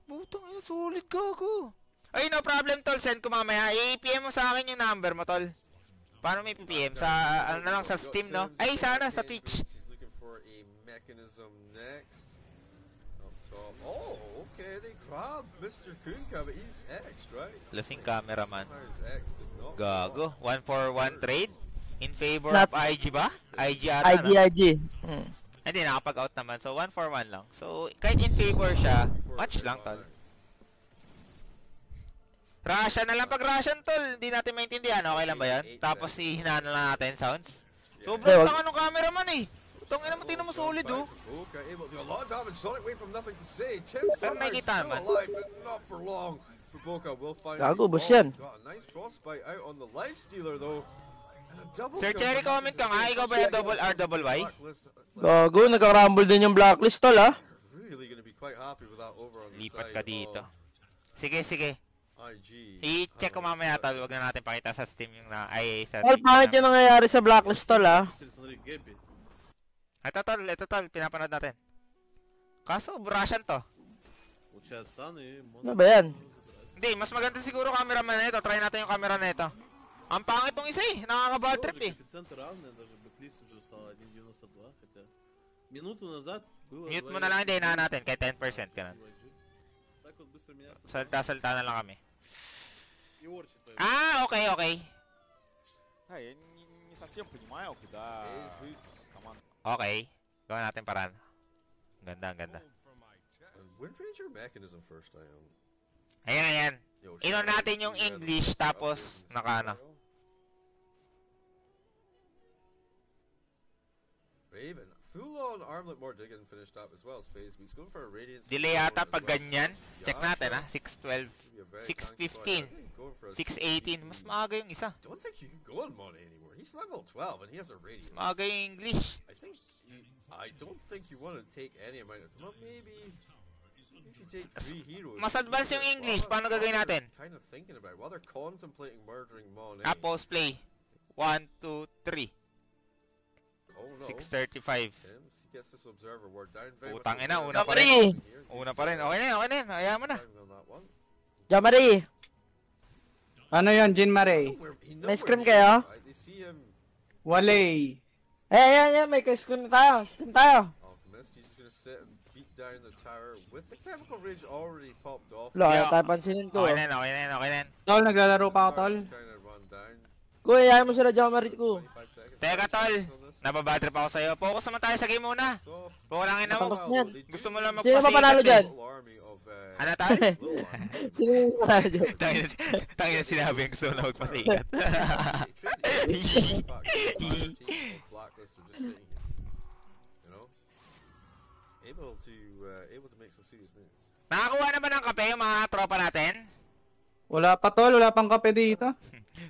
[SPEAKER 1] Putang ina, solid gago. Ay, no problem tol, send ko mamaya. I-PM mo sa akin yung number mo tol. Paano may PPM? Sa, ano na lang, sa Steam no? Ay, sana, sa Twitch.
[SPEAKER 5] top. Oh, okay, they grab Mr. Kunkka, but he's X, right?
[SPEAKER 1] Lasing cameraman.
[SPEAKER 5] X did not
[SPEAKER 1] Gago. 1-for-1 trade? In favor
[SPEAKER 2] Not-
[SPEAKER 1] of IG ba? IG ata, no?
[SPEAKER 2] IG.
[SPEAKER 1] Hindi, nakapag-out naman. So, 1-for-1 lang. So, kahit in favor siya, match lang, tol. Russian na lang. Pag Russian, tol, hindi natin maintindihan. Okay lang ba yan? Tapos, ihinaan na lang natin sounds. Sobrang tanga nung cameraman eh. Tangina mo, tingnan mo solid, oh.
[SPEAKER 5] Okay, able to do a lot of damage. Sonic Wave from nothing to say. Tim
[SPEAKER 1] Pero may
[SPEAKER 5] somehow
[SPEAKER 1] kita
[SPEAKER 5] still
[SPEAKER 1] naman.
[SPEAKER 5] alive, but not for long. Fuboka will find
[SPEAKER 2] Gago, boss yan.
[SPEAKER 5] Got a nice frostbite out on the life stealer though. And a double
[SPEAKER 1] Sir
[SPEAKER 5] kill
[SPEAKER 1] Cherry,
[SPEAKER 5] from
[SPEAKER 1] comment
[SPEAKER 5] nothing
[SPEAKER 1] ka
[SPEAKER 5] to
[SPEAKER 1] nga.
[SPEAKER 5] say.
[SPEAKER 1] Ikaw ba yung double R, double Y?
[SPEAKER 5] Blacklist,
[SPEAKER 2] Gago, nagka-rumble din yung blacklist, tol, ah.
[SPEAKER 5] really gonna be quite happy with that over on the
[SPEAKER 1] Lipat
[SPEAKER 5] side
[SPEAKER 1] ka dito.
[SPEAKER 5] of
[SPEAKER 1] Sige, sige.
[SPEAKER 5] IG.
[SPEAKER 1] I-check ko mamaya, tol. Huwag na natin pakita sa Steam yung na... Ay, sa...
[SPEAKER 2] Tol, pangit yung nangyayari sa blacklist, tol, ah.
[SPEAKER 1] Ito, tol. Pinapanood natin. Kaso, Russian to.
[SPEAKER 2] Ano ba yan?
[SPEAKER 1] Hindi, mas maganda siguro cameraman na ito. Try natin yung camera na ito. Ang pangit tong isa eh. Nakaka-bad trip eh. Mute mo na lang, hindi. Inahan natin. Kahit 10% ka na. Salta na lang kami. Ah, okay. Okay. Gawa natin paraan. Ganda.
[SPEAKER 5] Wind Ranger mechanism first time.
[SPEAKER 1] Ayan. Inon natin yung English tapos naka ano.
[SPEAKER 5] Raven, full-on armlet more digging finished up as well as phase. He's going for a radiance.
[SPEAKER 1] Delay yata pag ganyan. Check natin ha. 612. 615. 618. Mas maaga yung isa.
[SPEAKER 5] Don't think you can go on Mon anymore. He's level 12 and he has a radiance.
[SPEAKER 1] Mas maaga yung English.
[SPEAKER 5] I don't think you want to take any amount of time. Maybe if you take 3 heroes.
[SPEAKER 1] Mas advance yung English. Paano gagawin natin?
[SPEAKER 5] Kind of thinking about while they're contemplating murdering Mon.
[SPEAKER 1] Post play. 1, 2, 3.
[SPEAKER 5] Oh no.
[SPEAKER 1] 635.
[SPEAKER 5] Tim's gets this observer ward down.
[SPEAKER 1] Putang ina, una pa rin. Una pa rin. Okay na yan. Hayaan mo na.
[SPEAKER 2] Jamari,
[SPEAKER 7] Ano yan, Jean Marie?
[SPEAKER 2] may screen kayo?
[SPEAKER 7] Walay.
[SPEAKER 2] Ayan, may screen tayo.
[SPEAKER 5] Alchemist, he's just gonna sit and beat down the tower with the chemical ridge already popped off.
[SPEAKER 2] Wala, ayaw tayo pansinin ko.
[SPEAKER 1] Okay na yan.
[SPEAKER 7] Tol, naglalaro pa ako, tol.
[SPEAKER 5] Kind of run down.
[SPEAKER 2] Kuya, ayaw mo sila Jamari ko.
[SPEAKER 5] 25 seconds.
[SPEAKER 1] Teka, tol. Nababadrip ako sa'yo. Focus naman tayo sa game muna. Pulangin ako.
[SPEAKER 2] Matapos niyan.
[SPEAKER 1] Gusto mo lang
[SPEAKER 2] Sino ba panalo dyan?
[SPEAKER 1] Ano tayo?
[SPEAKER 2] Sino yung panalo dyan?
[SPEAKER 1] Tangina sinabi yung gusto mo na magpasikat. Nakakuha na ba ng kape yung mga tropa natin?
[SPEAKER 7] Wala pa, tol. Wala pang kape dito.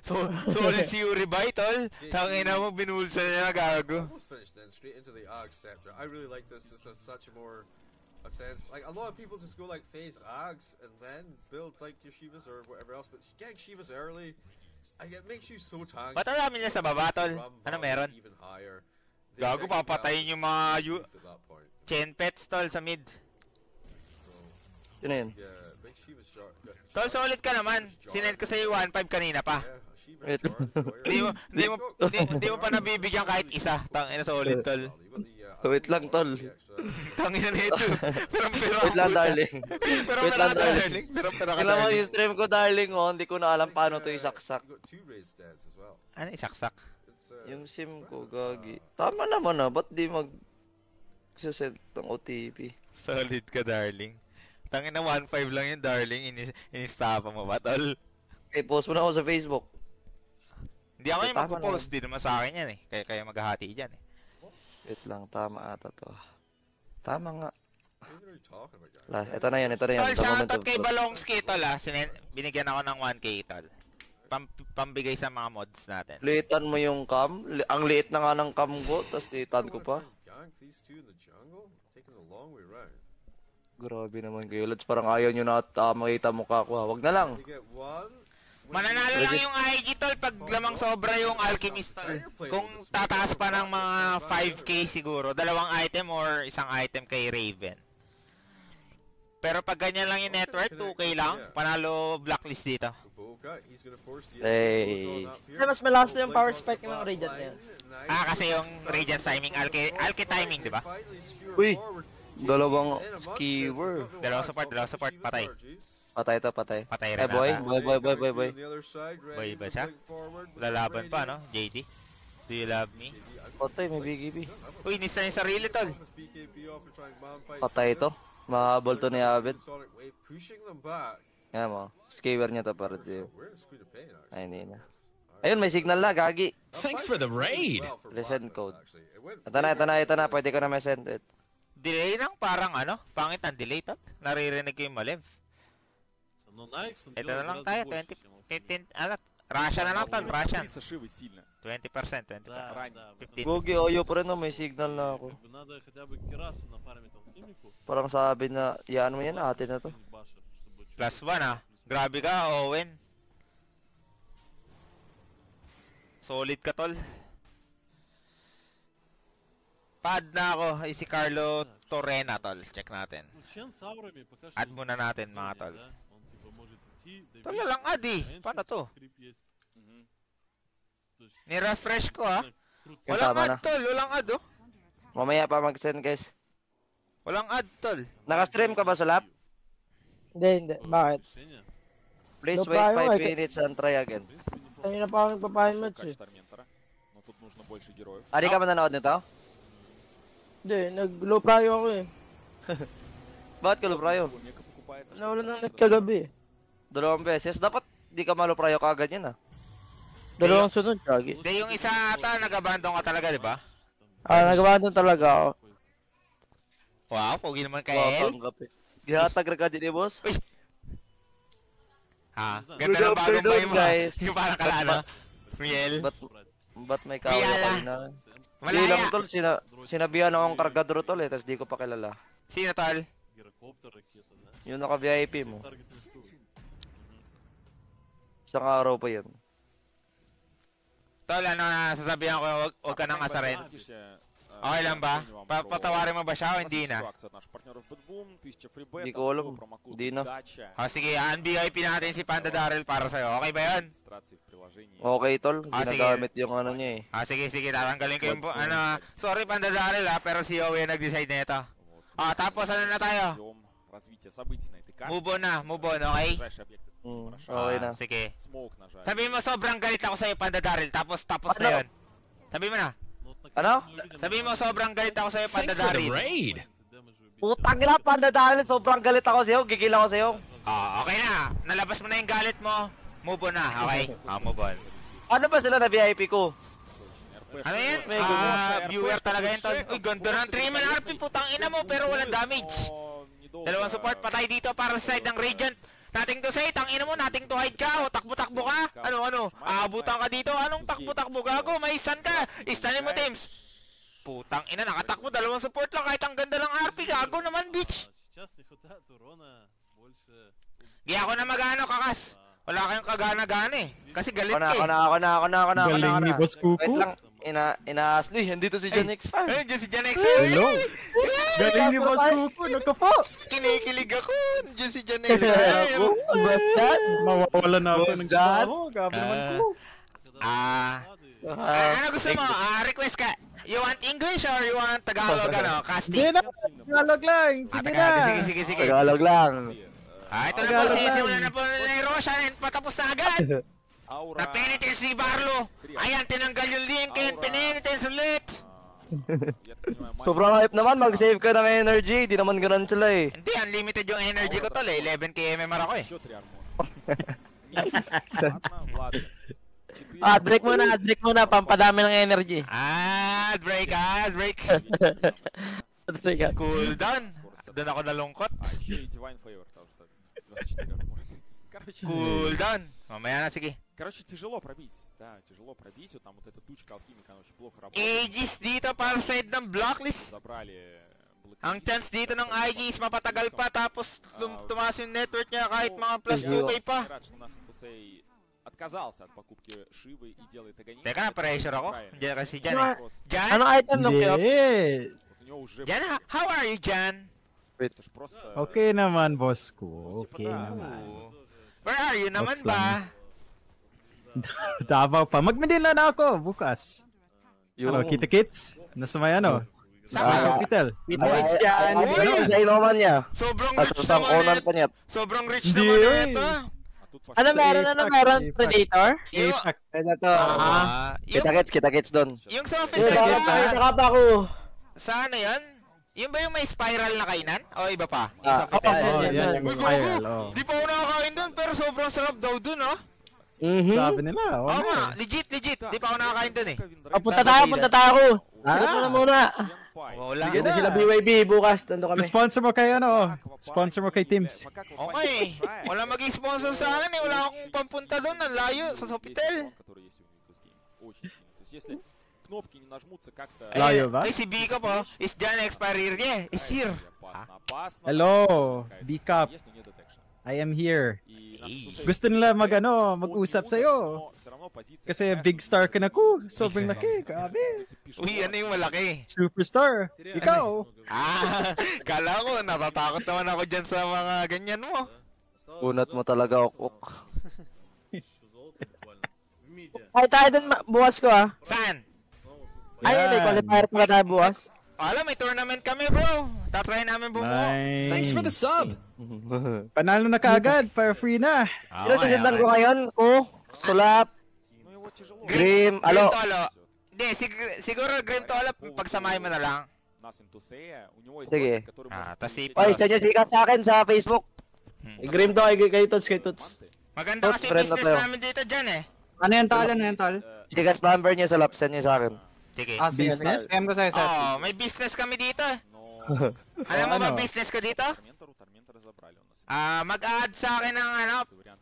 [SPEAKER 1] Solid si Yuri Bay, tol. Tangina mo, binulsa niya, gago.
[SPEAKER 5] Almost finished then, straight into the Ag Scepter. I really like this. This is such a more a sense. Like a lot of people just go like phase Ags and then build like your Shivas or whatever else, but getting Shivas early, it makes you so tanky.
[SPEAKER 1] Ba't ang dami niya sa baba, tol? Ano meron?
[SPEAKER 5] Even higher.
[SPEAKER 1] Gago, papatayin yung mga chain pets, tol, sa mid.
[SPEAKER 6] Yun na yun.
[SPEAKER 5] Yeah, big Shivas jar.
[SPEAKER 1] Tol, solid ka naman. Sinend ko sa'yo 1.5 kanina pa.
[SPEAKER 6] Wait.
[SPEAKER 1] Hindi mo pa nabibigyan kahit isa. Tangina, solid, tol.
[SPEAKER 6] Wait lang, tol.
[SPEAKER 1] Tangina na ito.
[SPEAKER 6] Wait lang, darling.
[SPEAKER 1] Pero
[SPEAKER 6] Wait lang, darling.
[SPEAKER 1] Pero
[SPEAKER 6] Kailan mo yung stream ko, darling, oh. Hindi ko na alam paano to isaksak.
[SPEAKER 1] Ano isaksak?
[SPEAKER 6] Yung SIM ko, gagi. Tama naman na, ba't di mag-send ng OTP?
[SPEAKER 1] Solid ka, darling. Tangina, 1.5 lang yun, darling. Inistapa mo ba, tol?
[SPEAKER 6] Okay, post mo na ako sa Facebook.
[SPEAKER 1] Hindi ako yung
[SPEAKER 6] Tama
[SPEAKER 1] magpo-post. Di naman sa akin yan eh. Kaya maghahati dyan eh.
[SPEAKER 6] Wait lang, tama ata to. Tama nga. Ito na yan.
[SPEAKER 1] Tol, shoutout kay Balongski, tol ah. Binigyan ako ng 1K, tol. Pambigay sa mga mods natin.
[SPEAKER 6] Liitan mo yung cam. Ang liit na nga ng cam ko, tapos liitan ko pa. Grabe naman kayo, lads. Parang ayaw nyo na makita mukha ko ha. Wag na lang.
[SPEAKER 1] Mananalo lang yung IG, tol, pag lamang sobra yung Alchemist, tol. Kung tataas pa ng mga 5K siguro, 2 item or 1 item kay Raven. Pero pag ganyan lang yung net worth, 2K lang, panalo blacklist dito.
[SPEAKER 6] Hey.
[SPEAKER 2] Mas malakas na yung power spike ng Radiant na yun.
[SPEAKER 1] Kasi yung Radiant timing, Alki timing, di ba?
[SPEAKER 6] Uy, Dalawang skewer.
[SPEAKER 1] Dalawang support, patay.
[SPEAKER 6] Patay to, patay.
[SPEAKER 1] Patay rin
[SPEAKER 6] boy.
[SPEAKER 1] Boy ba siya? Lalaban pa, no? JD? Do you love me?
[SPEAKER 6] Patay, may BKB.
[SPEAKER 1] Uy, inis na yung sarili, tol.
[SPEAKER 6] Patay to. Mahabol to ni Abed. Yan mo. Skewer niya to para dito. Ay, hindi na. Ayun, may signal na, gagi.
[SPEAKER 9] Thanks for the raid.
[SPEAKER 6] Resend code. Ito na. Pwede ko na may send it.
[SPEAKER 1] Delay lang, parang ano? Pangit ang delay, tot. Naririnig ko yung malev. Ito na lang tayo, 20, 15, Russian na lang, tol, Russian. 20%, 15.
[SPEAKER 6] Gogi, oyo pa rin no, may signal na ako. Parang sabi na, yaan mo yan, atin na to.
[SPEAKER 1] +1 ah. Grabe ka, Owen. Solid ka, tol. Pad na ako. Ay, si Carlo Torrena, tol. Check natin. Add muna natin, mga tol. Tol, walang add eh. Paano to? Ni-refresh ko ah. Walang add, tol. Walang add oh.
[SPEAKER 6] Mamaya pa mag-send, guys.
[SPEAKER 1] Walang add, tol.
[SPEAKER 6] Naka-stream ka ba sa lap?
[SPEAKER 2] Hindi. Bakit?
[SPEAKER 6] Please wait 5 minutes and try again.
[SPEAKER 2] Kanina pa ako nagpapahin match eh.
[SPEAKER 6] Ari ka ba nanood nito?
[SPEAKER 2] Hindi, nag-low prayo ako eh.
[SPEAKER 6] Bakit ka low prayo?
[SPEAKER 2] Nawala ng net kagabi eh.
[SPEAKER 6] 2 beses? Dapat di ka malo prayo kagad yan ah.
[SPEAKER 2] 2 sunod, kagi.
[SPEAKER 1] Hindi, yung isa ata, nag-abandon ka talaga, di ba?
[SPEAKER 2] Nag-abandon talaga ako.
[SPEAKER 1] Wow, pogi naman kay El.
[SPEAKER 6] Gihatag ka din eh, boss.
[SPEAKER 1] Uy! Ha? Ganda ng bagong buhay mo, guys. Yung parang kalano. Riel.
[SPEAKER 6] Ba't may kawala ka rin na? Hindi lang tol, sinabihan akong kargador tol eh, tas di ko pa kilala.
[SPEAKER 1] Sino tol?
[SPEAKER 6] Yung naka-VIP mo. Isang araw pa yun.
[SPEAKER 1] Tol, ano sasabihan ko, huwag ka nang asarin. Okay lang ba? Patawarin mo ba siya o hindi na?
[SPEAKER 6] Hindi ko alam. Hindi na.
[SPEAKER 1] Sige, unVIP natin si Panda Daryl para sa'yo. Okay ba yun?
[SPEAKER 6] Okay, tol. Ginagamit yung ano niya eh.
[SPEAKER 1] Sige, tatanggalin ko yung sorry Panda Daryl pero si Owe nag-decide na ito. Tapos ano na tayo? Move on, okay?
[SPEAKER 6] Okay na.
[SPEAKER 1] Sige. Sabihin mo sobrang galit ako sa'yo Panda Daryl, tapos na yun. Sabihin mo na.
[SPEAKER 6] Ano?
[SPEAKER 1] Sabihin mo sobrang galit ako sa'yo Panda Daryl.
[SPEAKER 6] Putang ina, Panda Daryl, sobrang galit ako sa'yo, gigil ako sa'yo.
[SPEAKER 1] Okay na. Nalabas mo na yung galit mo. Move on na, okay? Move on.
[SPEAKER 6] Ano ba sila na VIP ko?
[SPEAKER 1] Ano yan? Viewer talaga yun, tol. Uy, ganda ng 3-man RP, putang ina mo, pero walang damage. Dalawang support, patay dito para sa side ng Radiant. Nothing to say, tangina mo, nothing to hide ka, o takbo-takbo ka. Ano? Aabutan ka dito, anong takbo-takbo gago? May stun ka, istanin mo teams. Putang ina, nakatakbo, dalawang support lang kahit ang ganda ng RP, gago naman, bitch. Di ako na magano, kakas. Wala kayong kagana-gana eh. Kasi galit ka eh.
[SPEAKER 6] Ako na.
[SPEAKER 7] Galing ni Boss Kuku.
[SPEAKER 6] Wait lang, inaasli, hindi to si John X5.
[SPEAKER 1] Ayun, dyan si John X5.
[SPEAKER 7] Hello. Galing ni Boss Kuku, nagkapo.
[SPEAKER 1] Kinikilig ako, dyan si John X5.
[SPEAKER 7] Mawawala na ako ng trabaho. Gabi naman ko.
[SPEAKER 1] Ano gusto mo? Request ka. You want English or you want Tagalog, casting?
[SPEAKER 7] Hindi na, Tagalog lang. Sige na.
[SPEAKER 1] Sige.
[SPEAKER 6] Tagalog lang.
[SPEAKER 1] Ito na po, sisimulan na po ni Roshan, patapos na agad. Na-penitence si Barlo. Ayan, tinanggal yung link, and penitence ulit.
[SPEAKER 6] Sobrang hype naman, mag-save ka ng energy, di naman ganun sila eh.
[SPEAKER 1] Hindi, unlimited yung energy ko tol eh, 11k MMR ako eh.
[SPEAKER 2] Break muna, pampadami ng energy.
[SPEAKER 1] Break. Cool down. Doon ako nalungkot. Cool down. Mamaya na, sige.
[SPEAKER 10] Короче, тяжело пробить. Да, тяжело пробить. Вот там вот эта тучка алхимика, она очень плохо работает.
[SPEAKER 1] Aegis dito para side ng blocklist. Ang chance dito ng Aegis mapatagal pa tapos tumaas yung network niya kahit mga plus 2k pa.
[SPEAKER 10] Отказался от покупки Шивы и делает огонь.
[SPEAKER 1] Teka, pressure ako. Diyan kasi Jan eh. Jan?
[SPEAKER 2] Anong item nung Kyop?
[SPEAKER 1] Jan, how are you, Jan?
[SPEAKER 7] Okay naman, boss ko. Okay naman.
[SPEAKER 1] Where are you naman ba?
[SPEAKER 7] Davao pa. Mag-Manila na ako bukas. Ano, kita-kits? Nasa may ano? Sofitel.
[SPEAKER 8] Pitwitch yan.
[SPEAKER 6] Ano sa inuman niya?
[SPEAKER 1] Sobrang
[SPEAKER 6] At
[SPEAKER 1] rich
[SPEAKER 6] sa
[SPEAKER 1] naman
[SPEAKER 6] konan pa niya.
[SPEAKER 1] Sobrang rich naman ito.
[SPEAKER 2] Ano meron? Predator?
[SPEAKER 6] Kita-kits doon.
[SPEAKER 1] Yung sa
[SPEAKER 8] Nakapa ako.
[SPEAKER 1] sa ano yan? Yung ba yung may spiral na kainan? O iba pa?
[SPEAKER 7] Yan
[SPEAKER 1] Uy,
[SPEAKER 7] yung
[SPEAKER 1] gogo!
[SPEAKER 7] viral.
[SPEAKER 1] Di pa ako nakakain doon, pero sobrang sarap daw doon, oh.
[SPEAKER 7] Sabi nila,
[SPEAKER 1] Oo nga, legit. Di pa ako nakakain doon, eh.
[SPEAKER 2] Punta tayo. Sigat mo na muna.
[SPEAKER 1] Wala.
[SPEAKER 8] Sige na sila BYB bukas. Nandun kami.
[SPEAKER 7] Sponsor mo kay Sponsor mo kay Teams.
[SPEAKER 1] Okay. Wala mag-sponsor sa akin, eh. Wala akong pampunta doon. Ang layo, sa hospital.
[SPEAKER 7] Layo ba?
[SPEAKER 1] Ay, si Bika po. Is dyan, expiry niya. Is here.
[SPEAKER 7] Hello, B-Cup. I am here. Gusto nila mag-usap sa'yo. Kasi big star ka na ko. Sobrang laki. Grabe.
[SPEAKER 1] Uy, ano yung malaki?
[SPEAKER 7] Superstar. Ikaw.
[SPEAKER 1] Kala ko, natatakot naman ako dyan sa mga ganyan mo.
[SPEAKER 6] Unat mo talaga, ok.
[SPEAKER 2] Ay, tayo dun bukas ko
[SPEAKER 1] Saan?
[SPEAKER 2] Ay, may qualifier pala tayo bukas.
[SPEAKER 1] Alam, may tournament kami, bro. Tatry namin bumuo.
[SPEAKER 7] Nice.
[SPEAKER 4] Thanks for the sub.
[SPEAKER 7] Panalo na kaagad. Para free na.
[SPEAKER 6] Sino susundan ko ngayon? Sulap. Grim. Alo.
[SPEAKER 1] Hindi, siguro Grim to Alo, pagsamahin mo na lang.
[SPEAKER 6] Sige.
[SPEAKER 1] Tas si
[SPEAKER 6] Ay, send nyo sikat sa akin sa Facebook.
[SPEAKER 8] Grim to kay Tots.
[SPEAKER 1] Maganda kasi business namin dito dyan, eh.
[SPEAKER 7] Ano yan, tol?
[SPEAKER 6] Sikat number niyo Sulap. Send nyo sa akin.
[SPEAKER 1] Sige.
[SPEAKER 7] Business? Send ko sa'yo.
[SPEAKER 1] May business kami dito. Alam mo ba business ko dito? Mag-add sa akin ng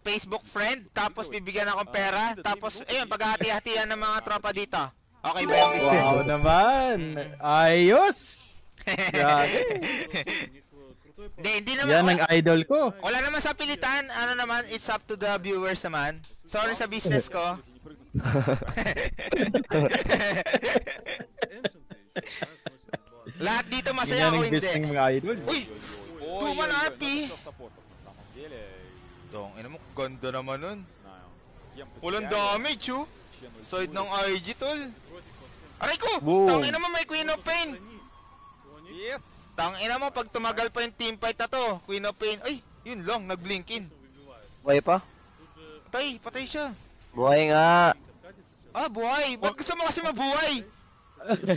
[SPEAKER 1] Facebook friend, tapos bibigyan akong pera, tapos ayun, paghahati-hatihan ng mga tropa dito. Okay ba yung business?
[SPEAKER 7] Wow naman. Ayos. Grabe.
[SPEAKER 1] Hindi naman.
[SPEAKER 7] Yan ang idol ko.
[SPEAKER 1] Wala naman sa pilitan. Ano naman, it's up to the viewers naman. Sorry sa business ko. Lahat dito masaya ako hindi.
[SPEAKER 7] Yan ang mga idol.
[SPEAKER 1] Uy! Tuman happy! Dong, ina mo, ganda naman nun. Walang damage, oh. Side ng IG, tol. Aray ko! Tangina mo, may Queen of Pain. Tangina mo, pag tumagal pa yung teamfight na to, Queen of Pain. Ay, yun lang, nag-blink in.
[SPEAKER 6] Buhay pa?
[SPEAKER 1] Patay siya.
[SPEAKER 6] Buhay nga.
[SPEAKER 1] Buhay. Ba't gusto mo kasi mabuhay?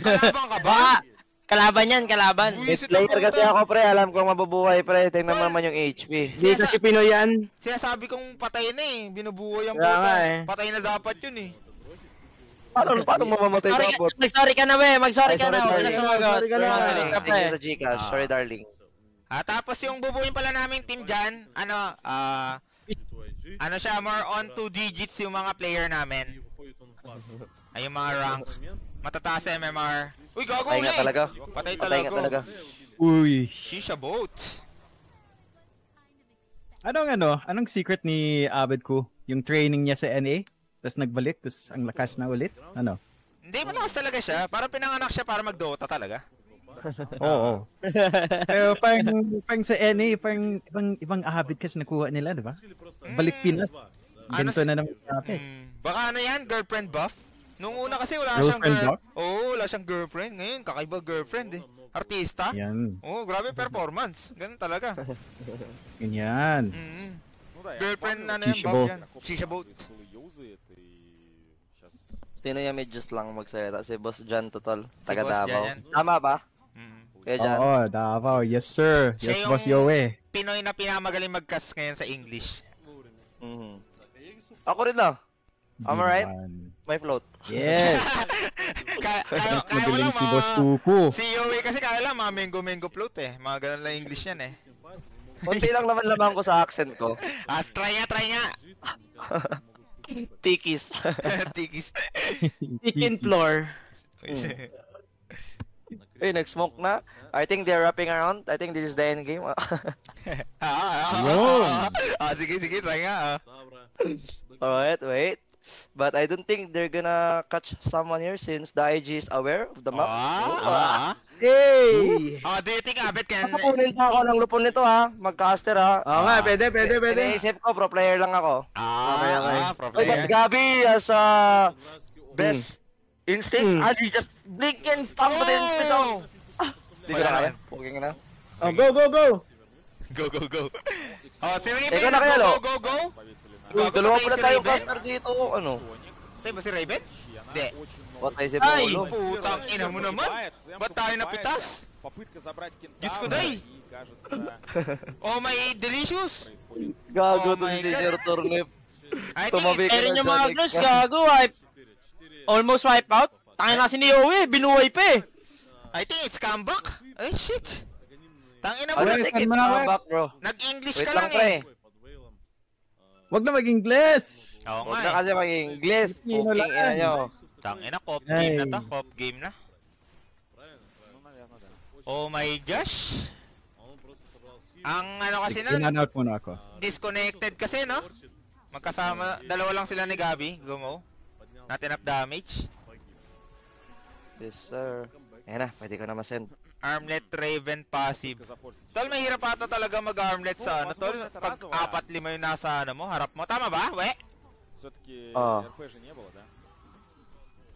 [SPEAKER 1] Kalabang ka ba?
[SPEAKER 2] Kalaban yan, kalaban.
[SPEAKER 6] Player kasi ako, pre. Alam kong mabubuhay, pre. Tingnan mo naman yung HP.
[SPEAKER 8] Hindi kasi Pinoy yan.
[SPEAKER 1] Sinasabi kong patay na, eh. Binubuhay ang
[SPEAKER 8] Kaya nga,
[SPEAKER 1] puta. Patay na dapat yun, eh.
[SPEAKER 6] Paano mamamatay dapat?
[SPEAKER 2] Mag-sorry ka na, we. Mag-sorry ka na.
[SPEAKER 6] Sorry,
[SPEAKER 2] Wala sumagot.
[SPEAKER 8] sorry ka na.
[SPEAKER 6] Thank you sa Gcash. Sorry, darling.
[SPEAKER 1] Tapos yung bubuhin pala naming team dyan, ano siya, more on 2 digits yung mga player namin. Ay, yung mga rank. Matataas sa MMR. Uy, gago
[SPEAKER 6] Patay nga talaga.
[SPEAKER 1] Patay
[SPEAKER 6] nga talaga.
[SPEAKER 7] Uy.
[SPEAKER 1] Shisha boat.
[SPEAKER 7] Anong secret ni Abed ko? Yung training niya sa NA? Tapos nagbalik, tapos ang lakas na ulit? Ano?
[SPEAKER 1] Hindi, malakas talaga siya. Parang pinanganak siya para mag-Dota talaga.
[SPEAKER 7] Oo. Pero pang sa NA, ibang Abed kasi nakuha nila, di ba? Balik Pinas. Ganito na naman traffic.
[SPEAKER 1] Baka yan, girlfriend buff? Nung una kasi wala
[SPEAKER 7] Girlfriend
[SPEAKER 1] siyang
[SPEAKER 7] buff?
[SPEAKER 1] wala siyang girlfriend. Ngayon, kakaiba girlfriend, eh. Artista?
[SPEAKER 7] Yan.
[SPEAKER 1] Grabe performance. Ganun talaga.
[SPEAKER 7] Ganyan.
[SPEAKER 1] Girlfriend na yan,
[SPEAKER 7] Shisha
[SPEAKER 1] buff
[SPEAKER 7] boat.
[SPEAKER 1] yan. Shisha boat.
[SPEAKER 6] Sino yung just lang magsalita? Si Boss Jan Totol. Taga
[SPEAKER 1] Boss Jan
[SPEAKER 6] Davao.
[SPEAKER 1] yan.
[SPEAKER 6] Tama ba? Kaya Jan.
[SPEAKER 7] Oo, Davao. Yes, sir.
[SPEAKER 1] Siya
[SPEAKER 7] Yes,
[SPEAKER 1] yung
[SPEAKER 7] Boss Yowie.
[SPEAKER 1] Pinoy na pinamagaling mag-cast ngayon sa English.
[SPEAKER 6] Ako rin na. Am I right? My float.
[SPEAKER 7] Yes.
[SPEAKER 1] Kaya mo
[SPEAKER 7] Magaling
[SPEAKER 1] lang
[SPEAKER 7] si Boss Kuku.
[SPEAKER 1] Si Yowie kasi kaya lang mga mango float, eh. Mga ganun lang English yan, eh.
[SPEAKER 6] Kunti lang naman lamang ko sa accent ko.
[SPEAKER 1] Try nga.
[SPEAKER 6] Tikis.
[SPEAKER 1] Tikis.
[SPEAKER 2] Chicken floor.
[SPEAKER 6] Hey, nag-smoke na. I think they're wrapping around. I think this is the end game.
[SPEAKER 1] Sige, try nga.
[SPEAKER 6] Alright, wait. But I don't think they're gonna catch someone here since the IG is aware of the map.
[SPEAKER 8] Hey!
[SPEAKER 1] Do you think Abed can...
[SPEAKER 6] Kukunin pa ako ng lupon nito, ha? Mag-caster, ha?
[SPEAKER 8] Oo nga, pwede.
[SPEAKER 6] Iniisip ko, pro player lang ako.
[SPEAKER 1] Pro
[SPEAKER 6] Oy, but
[SPEAKER 1] player.
[SPEAKER 6] Gabi as best instinct. You just blink and stomp it in. Hindi ko na kaya. Okay na.
[SPEAKER 8] Oh, go, go, go!
[SPEAKER 1] Go, go, go. Oh, si Raven,
[SPEAKER 6] Ikaw na kaya, Lo?
[SPEAKER 1] go, go, go.
[SPEAKER 6] Uy, dalawa pala tayong caster dito. Ano?
[SPEAKER 1] Tayo ba si Raven? Hindi.
[SPEAKER 6] Patay si
[SPEAKER 2] Ay,
[SPEAKER 6] Polo.
[SPEAKER 1] Putang ina mo naman. Ba't tayo napitas? Diyos ko, day. Oh, my delicious.
[SPEAKER 6] Gago
[SPEAKER 1] Oh
[SPEAKER 6] to
[SPEAKER 1] my
[SPEAKER 6] si
[SPEAKER 1] God.
[SPEAKER 6] Sir Turnip.
[SPEAKER 1] I
[SPEAKER 6] Tumabi
[SPEAKER 1] think
[SPEAKER 6] ka
[SPEAKER 2] Meron
[SPEAKER 6] na
[SPEAKER 2] yung mga
[SPEAKER 6] dyan,
[SPEAKER 2] Glus,
[SPEAKER 6] Nick.
[SPEAKER 2] gago, wipe. Almost wipe out. Tangin na si Neo binuhay pa eh.
[SPEAKER 1] I think it's comeback. Ay, shit. Tangin na mo.
[SPEAKER 6] Ano,
[SPEAKER 7] Wala,
[SPEAKER 6] sige,
[SPEAKER 7] saan mo na, Wek?
[SPEAKER 6] back, bro.
[SPEAKER 1] Nag-English
[SPEAKER 6] Wait
[SPEAKER 1] ka
[SPEAKER 6] lang,
[SPEAKER 1] lang
[SPEAKER 6] pre.
[SPEAKER 1] eh.
[SPEAKER 7] Wag na mag-Ingles!
[SPEAKER 1] Oo
[SPEAKER 6] Huwag
[SPEAKER 1] nga
[SPEAKER 6] na
[SPEAKER 1] eh.
[SPEAKER 6] kasi mag-English.
[SPEAKER 7] Filipino
[SPEAKER 6] Fucking
[SPEAKER 7] lang.
[SPEAKER 6] ina nyo.
[SPEAKER 1] Tangin na, cop
[SPEAKER 7] Ay.
[SPEAKER 1] game na to. Cop game na. Oh my gosh. Ang ano kasi nun,
[SPEAKER 7] In-out muna ako.
[SPEAKER 1] disconnected kasi, no? Magkasama, dalawa lang sila ni Gabi. Gumo. Not enough damage.
[SPEAKER 6] Yes, sir. Ayan na, pwede ko na ma-send.
[SPEAKER 1] Armlet Raven passive. Tol, mahirap ata talaga mag-armlet sa ano, Tol. Pag 4-5 yung nasa ano mo, harap mo. Tama ba? We?
[SPEAKER 6] Oh.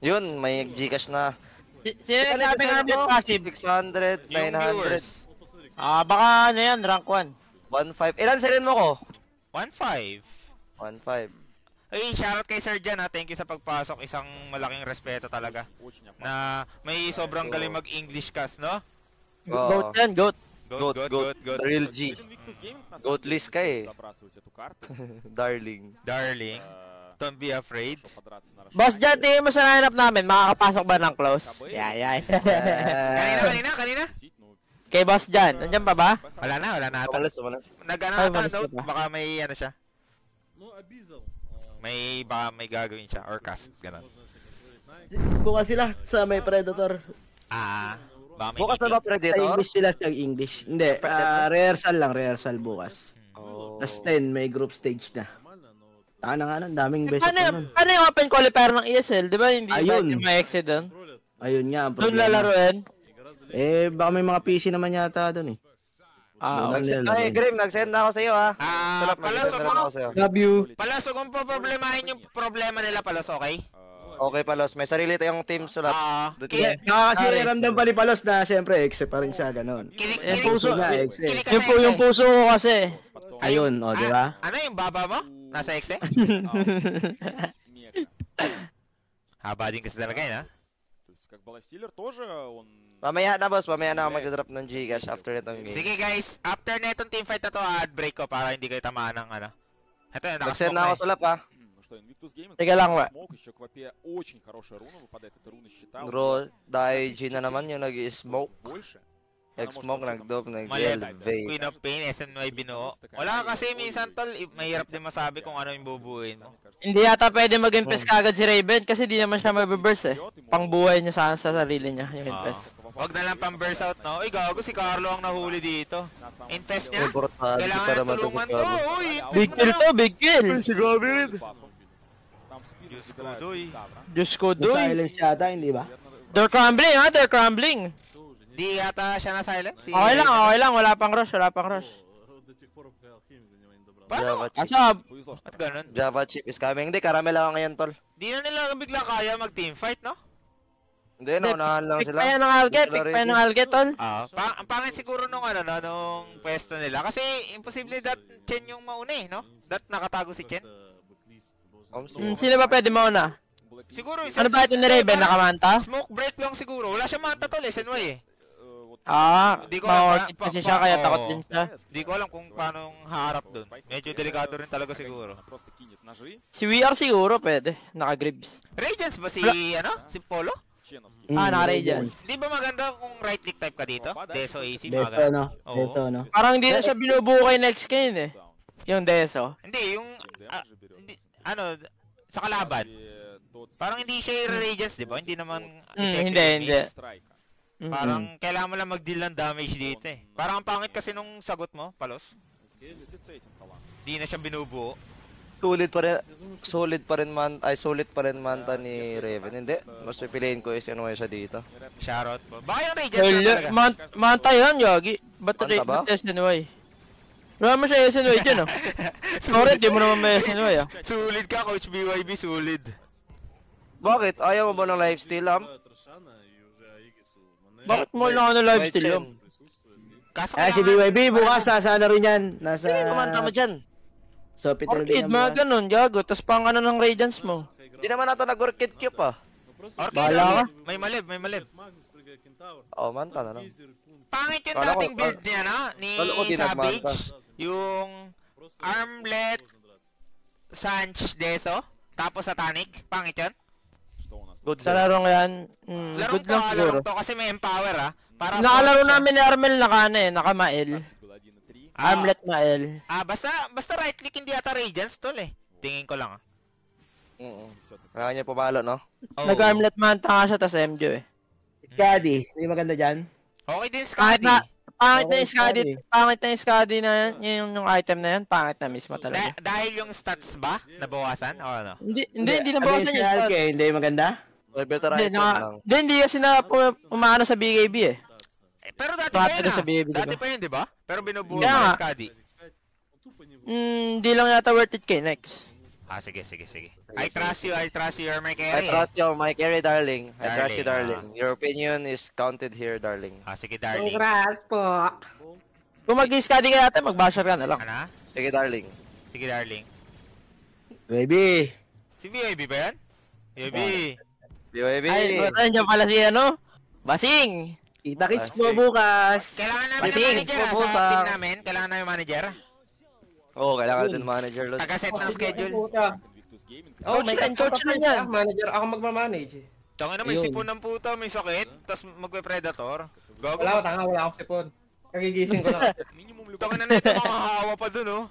[SPEAKER 6] Yun, may Gcash na.
[SPEAKER 2] Sino yung sabi ng Armlet passive?
[SPEAKER 6] 600,
[SPEAKER 1] Yung
[SPEAKER 6] 900,
[SPEAKER 1] viewers.
[SPEAKER 2] Baka ano yan, rank 1.
[SPEAKER 6] 1.5. Ilan silin mo ko?
[SPEAKER 1] 1-5.
[SPEAKER 6] 1.5.
[SPEAKER 1] Ay, shoutout kay Sir Jan ha. Thank you sa pagpasok. Isang malaking respeto talaga. Na may sobrang galing mag-English cast, no?
[SPEAKER 2] Goat yan, goat.
[SPEAKER 1] Goat.
[SPEAKER 6] The real G. Goat list ka eh. Darling.
[SPEAKER 1] Darling. Don't be afraid.
[SPEAKER 2] Boss dyan, tingin mo sa lineup namin, makakapasok ba ng close? Yeah.
[SPEAKER 1] Kanina?
[SPEAKER 2] Kay Boss dyan, nandiyan pa ba?
[SPEAKER 1] Wala na ata.
[SPEAKER 6] Umalis.
[SPEAKER 1] Nag-ano
[SPEAKER 2] Ay,
[SPEAKER 1] ata,
[SPEAKER 2] umalis
[SPEAKER 1] no?
[SPEAKER 2] ka pa.
[SPEAKER 1] Baka may ano siya. Baka may gagawin siya. Or cast, ganun.
[SPEAKER 8] Bukas sila sa may Predator.
[SPEAKER 1] Baka may
[SPEAKER 6] Bukas na ba
[SPEAKER 8] Sa
[SPEAKER 6] Predator?
[SPEAKER 8] English sila sa English. Hindi, rehearsal bukas.
[SPEAKER 6] Oh.
[SPEAKER 8] Tapos 10, may group stage na. Taka na nga nun, daming beses pa nun.
[SPEAKER 2] Paano yung open qualifier ng ESL? Di ba hindi
[SPEAKER 8] Ayun.
[SPEAKER 2] ba may exit doon?
[SPEAKER 8] Ayun nga, ang
[SPEAKER 2] Doon
[SPEAKER 8] problema.
[SPEAKER 2] lalaroin?
[SPEAKER 8] Baka may mga PC naman yata doon eh.
[SPEAKER 6] Ay, Grim, nag-send na ako sa'yo ha. Salap,
[SPEAKER 1] Palos,
[SPEAKER 6] mag-send na ako sa'yo.
[SPEAKER 7] Love you!
[SPEAKER 1] Palos, kung problemahin yung problema nila, Palos, okay?
[SPEAKER 6] Okay, Palos. May sarili tayong team sulat.
[SPEAKER 8] Kasi ramdam pa ni Palos na siyempre, exe pa rin siya, ganun.
[SPEAKER 2] Yung puso,
[SPEAKER 8] na, exe.
[SPEAKER 2] yung puso ko kasi.
[SPEAKER 8] Ayun, o, di ba?
[SPEAKER 1] Ano yung baba mo? Nasa exe? Haba din kasi talaga yun, ha?
[SPEAKER 6] Mamaya na, boss. Mamaya na ako mag-drop ng Gcash after itong game.
[SPEAKER 1] Sige guys, after na itong teamfight na to, ad break ko para hindi kayo tamaan ng ano. Ito,
[SPEAKER 6] Nag-send na ako sulap ha.
[SPEAKER 2] Teka lang, wa.
[SPEAKER 6] Bro, dahil G na naman yung nag-smoke. Nag-smoke, nag-dope, nag-elevate.
[SPEAKER 1] Queen of Pain, SNY binuo. Wala kasi minsan tol, mahirap din masabi kung ano yung bubuuin mo.
[SPEAKER 2] Hindi yata pwede mag-impress kagad si Raven kasi di naman siya mabiburst eh. Pangbuhay niya sa sarili niya yung impress.
[SPEAKER 1] Wag na lang pang burst out, no? Uy, gago, si Carlo ang nahuli dito. Infest niya?
[SPEAKER 6] Importante
[SPEAKER 1] Kailangan
[SPEAKER 6] para
[SPEAKER 1] na tulungan to,
[SPEAKER 6] matulungan.
[SPEAKER 1] uy!
[SPEAKER 2] Big kill to, big kill!
[SPEAKER 1] Diyos ko, doy.
[SPEAKER 2] Diyos ko, doy.
[SPEAKER 8] Silence yata, hindi ba?
[SPEAKER 2] They're crumbling ha, they're crumbling.
[SPEAKER 1] Di yata siya na silent.
[SPEAKER 2] Okay lang, wala pang rush.
[SPEAKER 6] Java chip.
[SPEAKER 2] Asab,
[SPEAKER 1] At ganun.
[SPEAKER 6] Java chip is coming. Hindi, caramel ako ngayon, tol.
[SPEAKER 1] Di na nila bigla kaya mag-teamfight, no?
[SPEAKER 6] Hindi, naunahan lang
[SPEAKER 2] pick
[SPEAKER 6] sila.
[SPEAKER 2] pa yan ng Alget, tol.
[SPEAKER 1] Ang pangit siguro nung ano, no, nung pwesto nila. Kasi imposible that Chen yung mauna eh, no? That nakatago si Chen.
[SPEAKER 2] Sino ba pwede mauna?
[SPEAKER 1] Siguro
[SPEAKER 2] Ano ba ito ni Raven, nakamanta?
[SPEAKER 1] Smoke break lang siguro. Wala siya manta tol eh, SNY eh.
[SPEAKER 2] Di ko alam. Kasi siya kaya takot din siya.
[SPEAKER 1] Di ko alam kung paano haharap dun. Medyo delikado rin talaga siguro.
[SPEAKER 2] Si VR siguro pwede, naka-gribs.
[SPEAKER 1] Radiance ba si, si Polo?
[SPEAKER 2] Naka-radiance.
[SPEAKER 1] Di ba maganda kung right click type ka dito? Deso AC,
[SPEAKER 8] Desto,
[SPEAKER 1] maganda.
[SPEAKER 8] no? Desto, no?
[SPEAKER 2] Parang hindi na siya binubuo kay next game eh. Yung Deso.
[SPEAKER 1] Hindi, yung, sa kalaban. Parang hindi siya i-radiance, di ba? Hindi naman
[SPEAKER 2] Hindi.
[SPEAKER 1] Parang kailangan mo lang mag-deal ng damage dito eh. Parang ang pangit kasi nung sagot mo, Palos. Di na siya binubuo.
[SPEAKER 6] Solid pa rin manta ni Raven. Hindi, mas pipiliin ko is ano siya dito.
[SPEAKER 1] Shoutout po. Baka yung Radiance na talaga.
[SPEAKER 2] Manta yan, Yogi. Ba't
[SPEAKER 6] Manta ba?
[SPEAKER 2] SNY? Wala mo siya SNY dyan oh. Sorry, di mo naman may SNY ah.
[SPEAKER 1] Sulit ka, Coach BYB, sulit.
[SPEAKER 6] Bakit? Ayaw mo ba ng lifesteal,
[SPEAKER 2] Bakit mo lang ano live steal yun?
[SPEAKER 8] Si BYB bukas nasa ano rin yan. Nasa...
[SPEAKER 6] Hindi kumanta mo dyan.
[SPEAKER 8] So, Peter
[SPEAKER 2] Orchid, mga ganun, gago. Tapos pang ano ng Radiance mo.
[SPEAKER 6] Hindi naman nata nag-orchid cube ah.
[SPEAKER 2] Bahala ka.
[SPEAKER 1] May malib.
[SPEAKER 6] Oh, manta na lang.
[SPEAKER 1] Pangit yung
[SPEAKER 6] Kala ko-
[SPEAKER 1] dating build niya, no? Ni
[SPEAKER 6] Kala ko di
[SPEAKER 1] Savage.
[SPEAKER 6] nagmanta.
[SPEAKER 1] Yung armlet, Sanch, Deso, tapos Satanic. Pangit yun.
[SPEAKER 6] Good
[SPEAKER 2] Sa larong yan,
[SPEAKER 1] Larong
[SPEAKER 2] good lang siguro.
[SPEAKER 1] to kasi may empower, ah. Para
[SPEAKER 2] Nakalaro namin ni Armel naka Mael. Armlet Mael.
[SPEAKER 1] Basta right click hindi ata Radiance, tol eh. Tingin ko lang, ah.
[SPEAKER 6] Kaya niya pumalo, no?
[SPEAKER 1] Oo.
[SPEAKER 2] Nag-armlet manta nga siya, tas MJ eh.
[SPEAKER 8] Skadi, hindi maganda dyan.
[SPEAKER 1] Okay din,
[SPEAKER 2] Kahit
[SPEAKER 1] Scotty.
[SPEAKER 2] na, pangit na
[SPEAKER 8] Okay,
[SPEAKER 2] yung Skadi,
[SPEAKER 8] Skadi.
[SPEAKER 2] pangit na yung Skadi na yan, yung item na yan, pangit na mismo talaga.
[SPEAKER 1] Dahil yung stats ba? Nabawasan? O ano?
[SPEAKER 2] Hindi nabawasan yung
[SPEAKER 8] Skadi,
[SPEAKER 2] stats.
[SPEAKER 8] hindi maganda.
[SPEAKER 6] May better
[SPEAKER 2] Hindi,
[SPEAKER 6] item lang.
[SPEAKER 2] hindi kasi na umaano sa BKB eh.
[SPEAKER 1] Pero dati
[SPEAKER 2] Dati
[SPEAKER 1] pa yun,
[SPEAKER 2] na sa BB,
[SPEAKER 1] Dati
[SPEAKER 2] diba?
[SPEAKER 1] pa yun, di ba? Pero binubuo
[SPEAKER 2] Kaya
[SPEAKER 1] mo
[SPEAKER 2] nga.
[SPEAKER 1] yung Scotty.
[SPEAKER 2] Hindi lang yata worth it kay Nex.
[SPEAKER 1] Sige. I trust you, you're my
[SPEAKER 6] I
[SPEAKER 1] carry.
[SPEAKER 6] trust you, my carry, darling. I trust you,
[SPEAKER 1] Darling,
[SPEAKER 6] darling. Your opinion is counted here, darling.
[SPEAKER 1] Sige, darling.
[SPEAKER 8] Congrats po.
[SPEAKER 2] Kung mag-Skadi ka yata, mag-basher ka na lang.
[SPEAKER 1] Ano?
[SPEAKER 6] Sige, darling.
[SPEAKER 1] Sige, darling.
[SPEAKER 8] Baby.
[SPEAKER 1] Si BAB ba yan? BAB.
[SPEAKER 6] BYB.
[SPEAKER 2] Ay, nandiyan pala si ano? Basing!
[SPEAKER 8] Kita-kits po bukas.
[SPEAKER 1] Kailangan namin ng
[SPEAKER 2] Basing,
[SPEAKER 1] manager, ah,
[SPEAKER 6] pupusa.
[SPEAKER 1] sa team namin. Kailangan namin manager.
[SPEAKER 6] Oo, kailangan natin manager, Lord.
[SPEAKER 1] Taga-set ng schedule.
[SPEAKER 2] Oh, may coach na yan.
[SPEAKER 9] Manager, ako magmamanage eh.
[SPEAKER 1] Tangin na may sipon ng puta, may sakit, tapos magpe-predator. Gago.
[SPEAKER 9] Wala akong sipon. Kagigising ko lang.
[SPEAKER 1] Tangin na nito, makahawa pa dun, oh.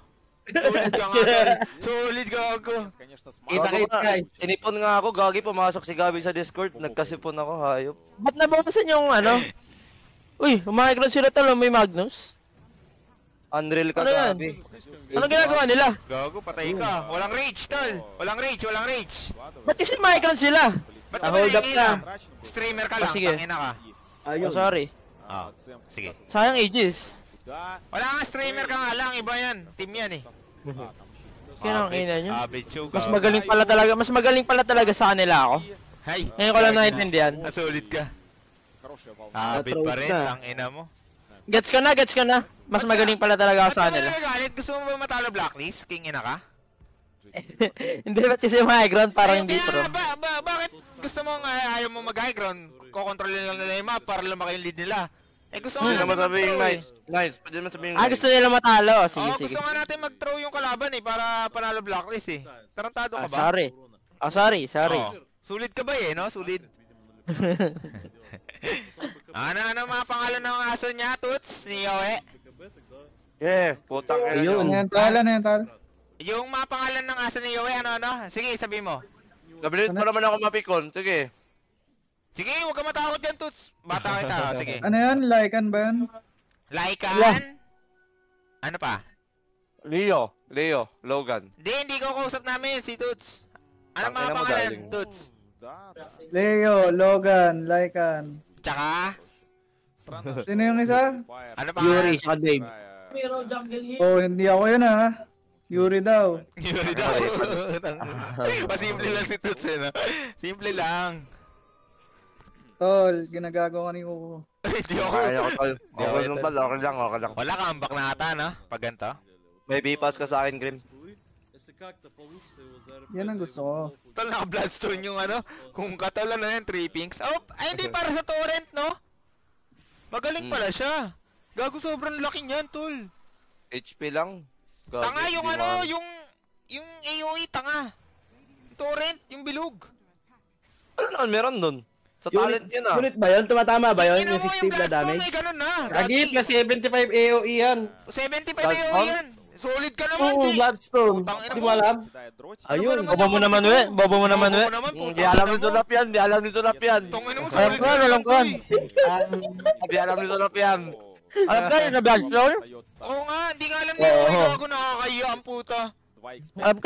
[SPEAKER 1] Solid ka nga, tol. Solid gago.
[SPEAKER 9] Kita-kits guys.
[SPEAKER 6] Sinipon nga ako, gagi, pumasok si Gabi sa Discord. Nagkasipon ako, hayop.
[SPEAKER 2] Ba't nabawasan yung ano? Uy, umakikron sila talo, may Magnus.
[SPEAKER 6] Unreal ka,
[SPEAKER 2] Ano yan?
[SPEAKER 6] Gabi.
[SPEAKER 2] Anong ginagawa nila?
[SPEAKER 1] Gago, patay ka. Walang rage, tol. Walang rage.
[SPEAKER 2] Ba't kasi umakikron sila?
[SPEAKER 1] Ba't ka
[SPEAKER 8] Hold up
[SPEAKER 1] maningila? Streamer ka lang,
[SPEAKER 2] sige.
[SPEAKER 1] tangina ka.
[SPEAKER 2] Oh, sorry.
[SPEAKER 1] Sige.
[SPEAKER 2] Sayang ages.
[SPEAKER 1] Wala nga, streamer ka nga lang, iba yan. Team yan eh.
[SPEAKER 2] Kaya ang ina nyo.
[SPEAKER 1] Choke.
[SPEAKER 2] Mas magaling pala talaga sa kanila ako.
[SPEAKER 1] Hay.
[SPEAKER 2] Ngayon ko lang naintindihan.
[SPEAKER 1] Solid ka. Abit pa rin, ang ina mo.
[SPEAKER 2] Gets ko na. Mas magaling pala talaga ako sa kanila.
[SPEAKER 1] Ba't ka nagagalit? Gusto mo ba matalo blacklist? King ina ka?
[SPEAKER 2] Hindi ba't kasi yung high ground parang hindi pro?
[SPEAKER 1] Bakit gusto mo ayaw mo mag-high ground? Kokontrolin lang nila yung map para lumaki yung lead nila. Gusto nga
[SPEAKER 6] Pwede naman
[SPEAKER 1] natin
[SPEAKER 6] sabihin
[SPEAKER 1] mag-throw
[SPEAKER 6] nice. Nice, pwede naman sabihin
[SPEAKER 2] Gusto nila matalo. Sige.
[SPEAKER 1] gusto nga natin mag-throw yung kalaban eh, para panalo blacklist eh. Tarantado ka ba?
[SPEAKER 2] Sorry.
[SPEAKER 1] Sulit ka ba eh, no? Sulit. Ano mga pangalan ng aso niya, Toots? Ni Yoe?
[SPEAKER 6] Yeah, putang ina nyo.
[SPEAKER 9] Yan tal.
[SPEAKER 1] Yung mga pangalan ng aso ni Yoe, ano? Sige, sabi mo.
[SPEAKER 6] Gabilit mo naman ako mapikon. Sige.
[SPEAKER 1] Sige, huwag ka matakot dyan, Toots. Bata kita, sige.
[SPEAKER 9] Ano yan? Laikan ba yan?
[SPEAKER 1] Laikan? Ano pa?
[SPEAKER 6] Leo, Logan.
[SPEAKER 1] Hindi ko kausap namin si Toots. Ano
[SPEAKER 6] Tangina
[SPEAKER 1] mga
[SPEAKER 6] mo,
[SPEAKER 1] pangalan,
[SPEAKER 6] darling.
[SPEAKER 1] Toots?
[SPEAKER 9] Leo, Logan, Laikan.
[SPEAKER 1] Tsaka?
[SPEAKER 9] Sino yung isa?
[SPEAKER 1] Ano pa?
[SPEAKER 8] Yuri, saka Dave.
[SPEAKER 9] Oh, hindi ako yun ha. Yuri daw.
[SPEAKER 1] Yuri daw. Pasimple lang si Toots eh, no? Simple lang.
[SPEAKER 9] Tol, ginagago ka ni Kuko.
[SPEAKER 1] Hindi ako.
[SPEAKER 6] Kaya ako, tol.
[SPEAKER 1] Di ako
[SPEAKER 6] Okay lang, tol. Okay lang.
[SPEAKER 1] Wala ka, ambak na ata, no? Pag ganito.
[SPEAKER 6] May B-pass ka sa akin, Grim.
[SPEAKER 9] Yan ang gusto ko.
[SPEAKER 1] Tol, naka-bloodstone yung ano. Kung katol ano yan, 3 pinks. Oh, ay hindi para sa torrent, no? Magaling pala siya. Gago, sobrang laki niyan, tol.
[SPEAKER 6] HP lang. Gabi,
[SPEAKER 1] Tanga yung
[SPEAKER 6] di
[SPEAKER 1] ano,
[SPEAKER 6] ba?
[SPEAKER 1] yung AOE, tanga. Torrent, yung bilog.
[SPEAKER 6] Ano naman meron nun? Sa talent yun ah.
[SPEAKER 8] Unit ba yun? Tumatama ba yun?
[SPEAKER 1] Tingnan
[SPEAKER 8] Yung
[SPEAKER 1] mo
[SPEAKER 8] 60 na
[SPEAKER 1] bloodstone,
[SPEAKER 8] damage?
[SPEAKER 1] may ganun na.
[SPEAKER 9] Lagi, plus 75 AOE yan.
[SPEAKER 1] 75 AOE yan. Solid ka naman,
[SPEAKER 8] Oo,
[SPEAKER 1] di.
[SPEAKER 8] Bloodstone.
[SPEAKER 1] Putang ina
[SPEAKER 8] Di
[SPEAKER 1] mo.
[SPEAKER 8] mo alam?
[SPEAKER 1] Ayun.
[SPEAKER 2] Bobo mo naman, we.
[SPEAKER 6] Hindi alam nito lap yan. Di alam nito lap yan.
[SPEAKER 1] Tungin mo,
[SPEAKER 2] Alam
[SPEAKER 1] solid
[SPEAKER 2] ko,
[SPEAKER 1] ka
[SPEAKER 2] alam ko.
[SPEAKER 1] naman, boy.
[SPEAKER 6] Di alam nito lap yan.
[SPEAKER 2] Alam ka yun na Bloodstone?
[SPEAKER 1] Oo nga, hindi nga alam nila kung gago nakakaya ang puta.
[SPEAKER 2] Alam ko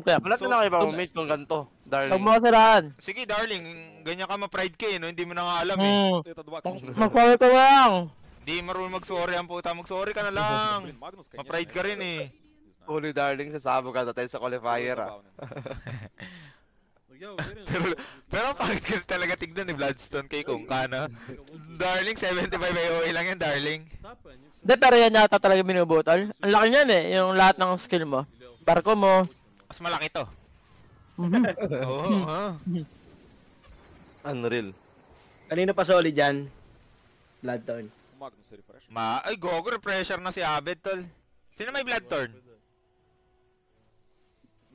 [SPEAKER 2] yan.
[SPEAKER 6] Wala na kayo ba mate kung ganito, darling?
[SPEAKER 2] Huwag mo kasiraan.
[SPEAKER 1] Sige, darling, ganyan ka ma-pride ka eh, no? Hindi mo na nga alam eh.
[SPEAKER 2] Magpawal ka lang.
[SPEAKER 1] Hindi marunong mag-sorry ang puta. Mag-sorry ka na lang. Ma-pride ka rin eh.
[SPEAKER 6] Holy darling, sasabog ka tayo sa qualifier ah.
[SPEAKER 1] Pero pangit kasi talaga tignan ni Bloodstone kay Kungka, no? Darling, 75 AOE lang yan, Darling.
[SPEAKER 2] Hindi, pero yan yata talaga binubutol. Ang laki niyan eh, yung lahat ng skill mo. Barko mo.
[SPEAKER 1] Mas malaki to. Oo,
[SPEAKER 6] Unreal.
[SPEAKER 8] Kanino pa solid dyan? Bloodthorn.
[SPEAKER 10] Magnus refresh.
[SPEAKER 1] Ay, gogo, pressure na si Abed, tol. Sino may Bloodthorn?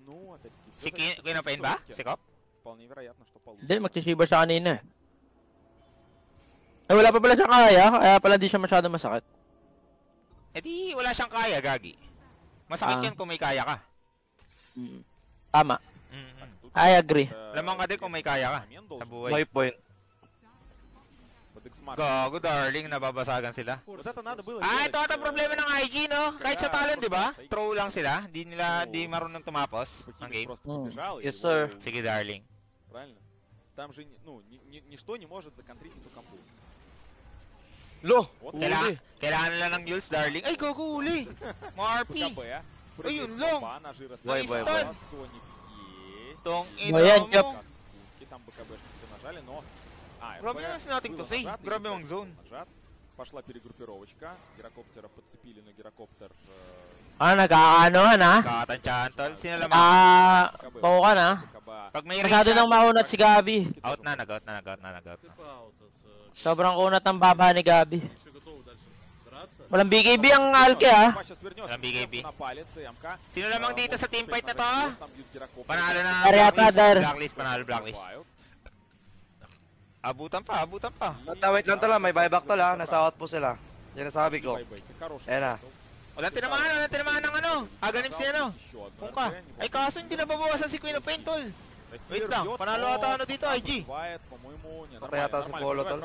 [SPEAKER 10] Ну, опять-таки,
[SPEAKER 1] Si Queen of Pain ba? Si Cop?
[SPEAKER 10] Вполне вероятно, что получится.
[SPEAKER 2] Hindi, magsisiba siya kanina eh. Wala pa pala siyang kaya, kaya pala di siya masyado masakit.
[SPEAKER 1] Eh di, wala siyang kaya, Gagi. Masakit yan kung may kaya ka.
[SPEAKER 2] Tama. I agree.
[SPEAKER 1] Lamang ka din kung may kaya ka sa buhay.
[SPEAKER 6] My point.
[SPEAKER 1] Gago, Darling, nababasagan sila.
[SPEAKER 10] Вот это надо было
[SPEAKER 1] Ito ata problema ng IG, no? Kahit sa talon, di ba? Throw lang sila. Di marunong tumapos ang game.
[SPEAKER 6] Yes, sir.
[SPEAKER 1] Sige, Darling.
[SPEAKER 10] Правильно? Там же, ну, ничто не может законтрить эту компу.
[SPEAKER 6] Lo!
[SPEAKER 1] Kailangan nila ng Yules, Darling. Ay, gogo, uli! Mga RP! Ayun lang!
[SPEAKER 6] Bye.
[SPEAKER 1] Tong
[SPEAKER 2] Ayan,
[SPEAKER 1] ina mo!
[SPEAKER 10] Там БКБшки все нажали, но...
[SPEAKER 1] Grabe naman nothing to say. Grabe mang zone.
[SPEAKER 10] Пошла перегруппировочка. Гирокоптера подцепили, но гирокоптер...
[SPEAKER 2] Nag-aanohan ha?
[SPEAKER 1] Kakatansyahan, tol. Sino lamang?
[SPEAKER 2] Bako ka na.
[SPEAKER 1] Pag may
[SPEAKER 2] Masyado nang maunat si Gabi.
[SPEAKER 1] Out na, nag-out na.
[SPEAKER 2] Sobrang kunat ng baba ni Gabi. Walang BKB ang Alke ha.
[SPEAKER 1] Walang BKB. Sino lamang dito sa team fight na to? Panalo na Blacklist, panalo Blacklist. Abutan pa.
[SPEAKER 6] Wait lang tala, may buyback tala. Nasa outpost sila. Yan ang sabi ko. Ayan na.
[SPEAKER 1] Walang tinamaan ng ano. Aganim si ano. Kungka. Ay kaso hindi nababawasan si Queen of Pain, tol. Wait lang, panalo ata ano dito, IG.
[SPEAKER 6] Patay ata si Polo, tol.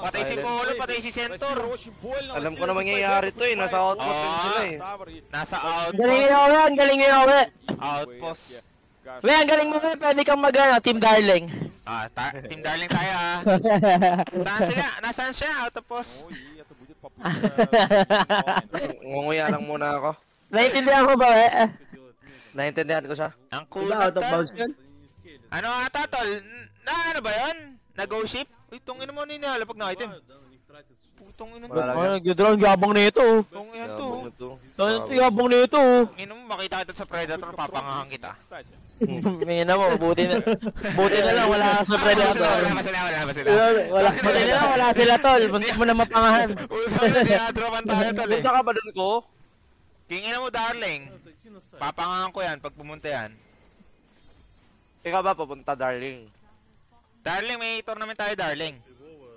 [SPEAKER 1] Patay si Polo, patay si Centaur.
[SPEAKER 6] Alam ko na mangyayari to eh. Nasa outpost din sila eh.
[SPEAKER 1] Nasa outpost.
[SPEAKER 2] Galing yun ako.
[SPEAKER 1] Outpost.
[SPEAKER 2] Ang galing mo pwede kang Team Darling.
[SPEAKER 1] Team Darling tayo ah. Saan sila? Nasaan siya? Outpost.
[SPEAKER 6] Ngunguya lang muna ako.
[SPEAKER 2] Naiintindihan ko ba eh?
[SPEAKER 6] Naintindihan ko siya.
[SPEAKER 1] Ang cool na tol. Ano ata tol? Ano ba yun? Nag-go ship? Uy, tungin mo na inihalapag na item. Putong ina
[SPEAKER 2] to. Nag-drone yabang nito.
[SPEAKER 1] Tong ina to.
[SPEAKER 2] Yabang nito.
[SPEAKER 1] Ina mo, makita kita sa Predator, papangahan kita.
[SPEAKER 2] Ina mo, buti na lang wala sa Predator. Wala sila tol. Bunti mo na mapangahan.
[SPEAKER 1] Dinadropan tayo tol eh.
[SPEAKER 6] Punta ka ba dun ko?
[SPEAKER 1] King ina mo, Darling. Papangahan ko yan pag pumunta yan.
[SPEAKER 6] Ikaw ba papunta, Darling?
[SPEAKER 1] Darling, may tournament tayo, Darling.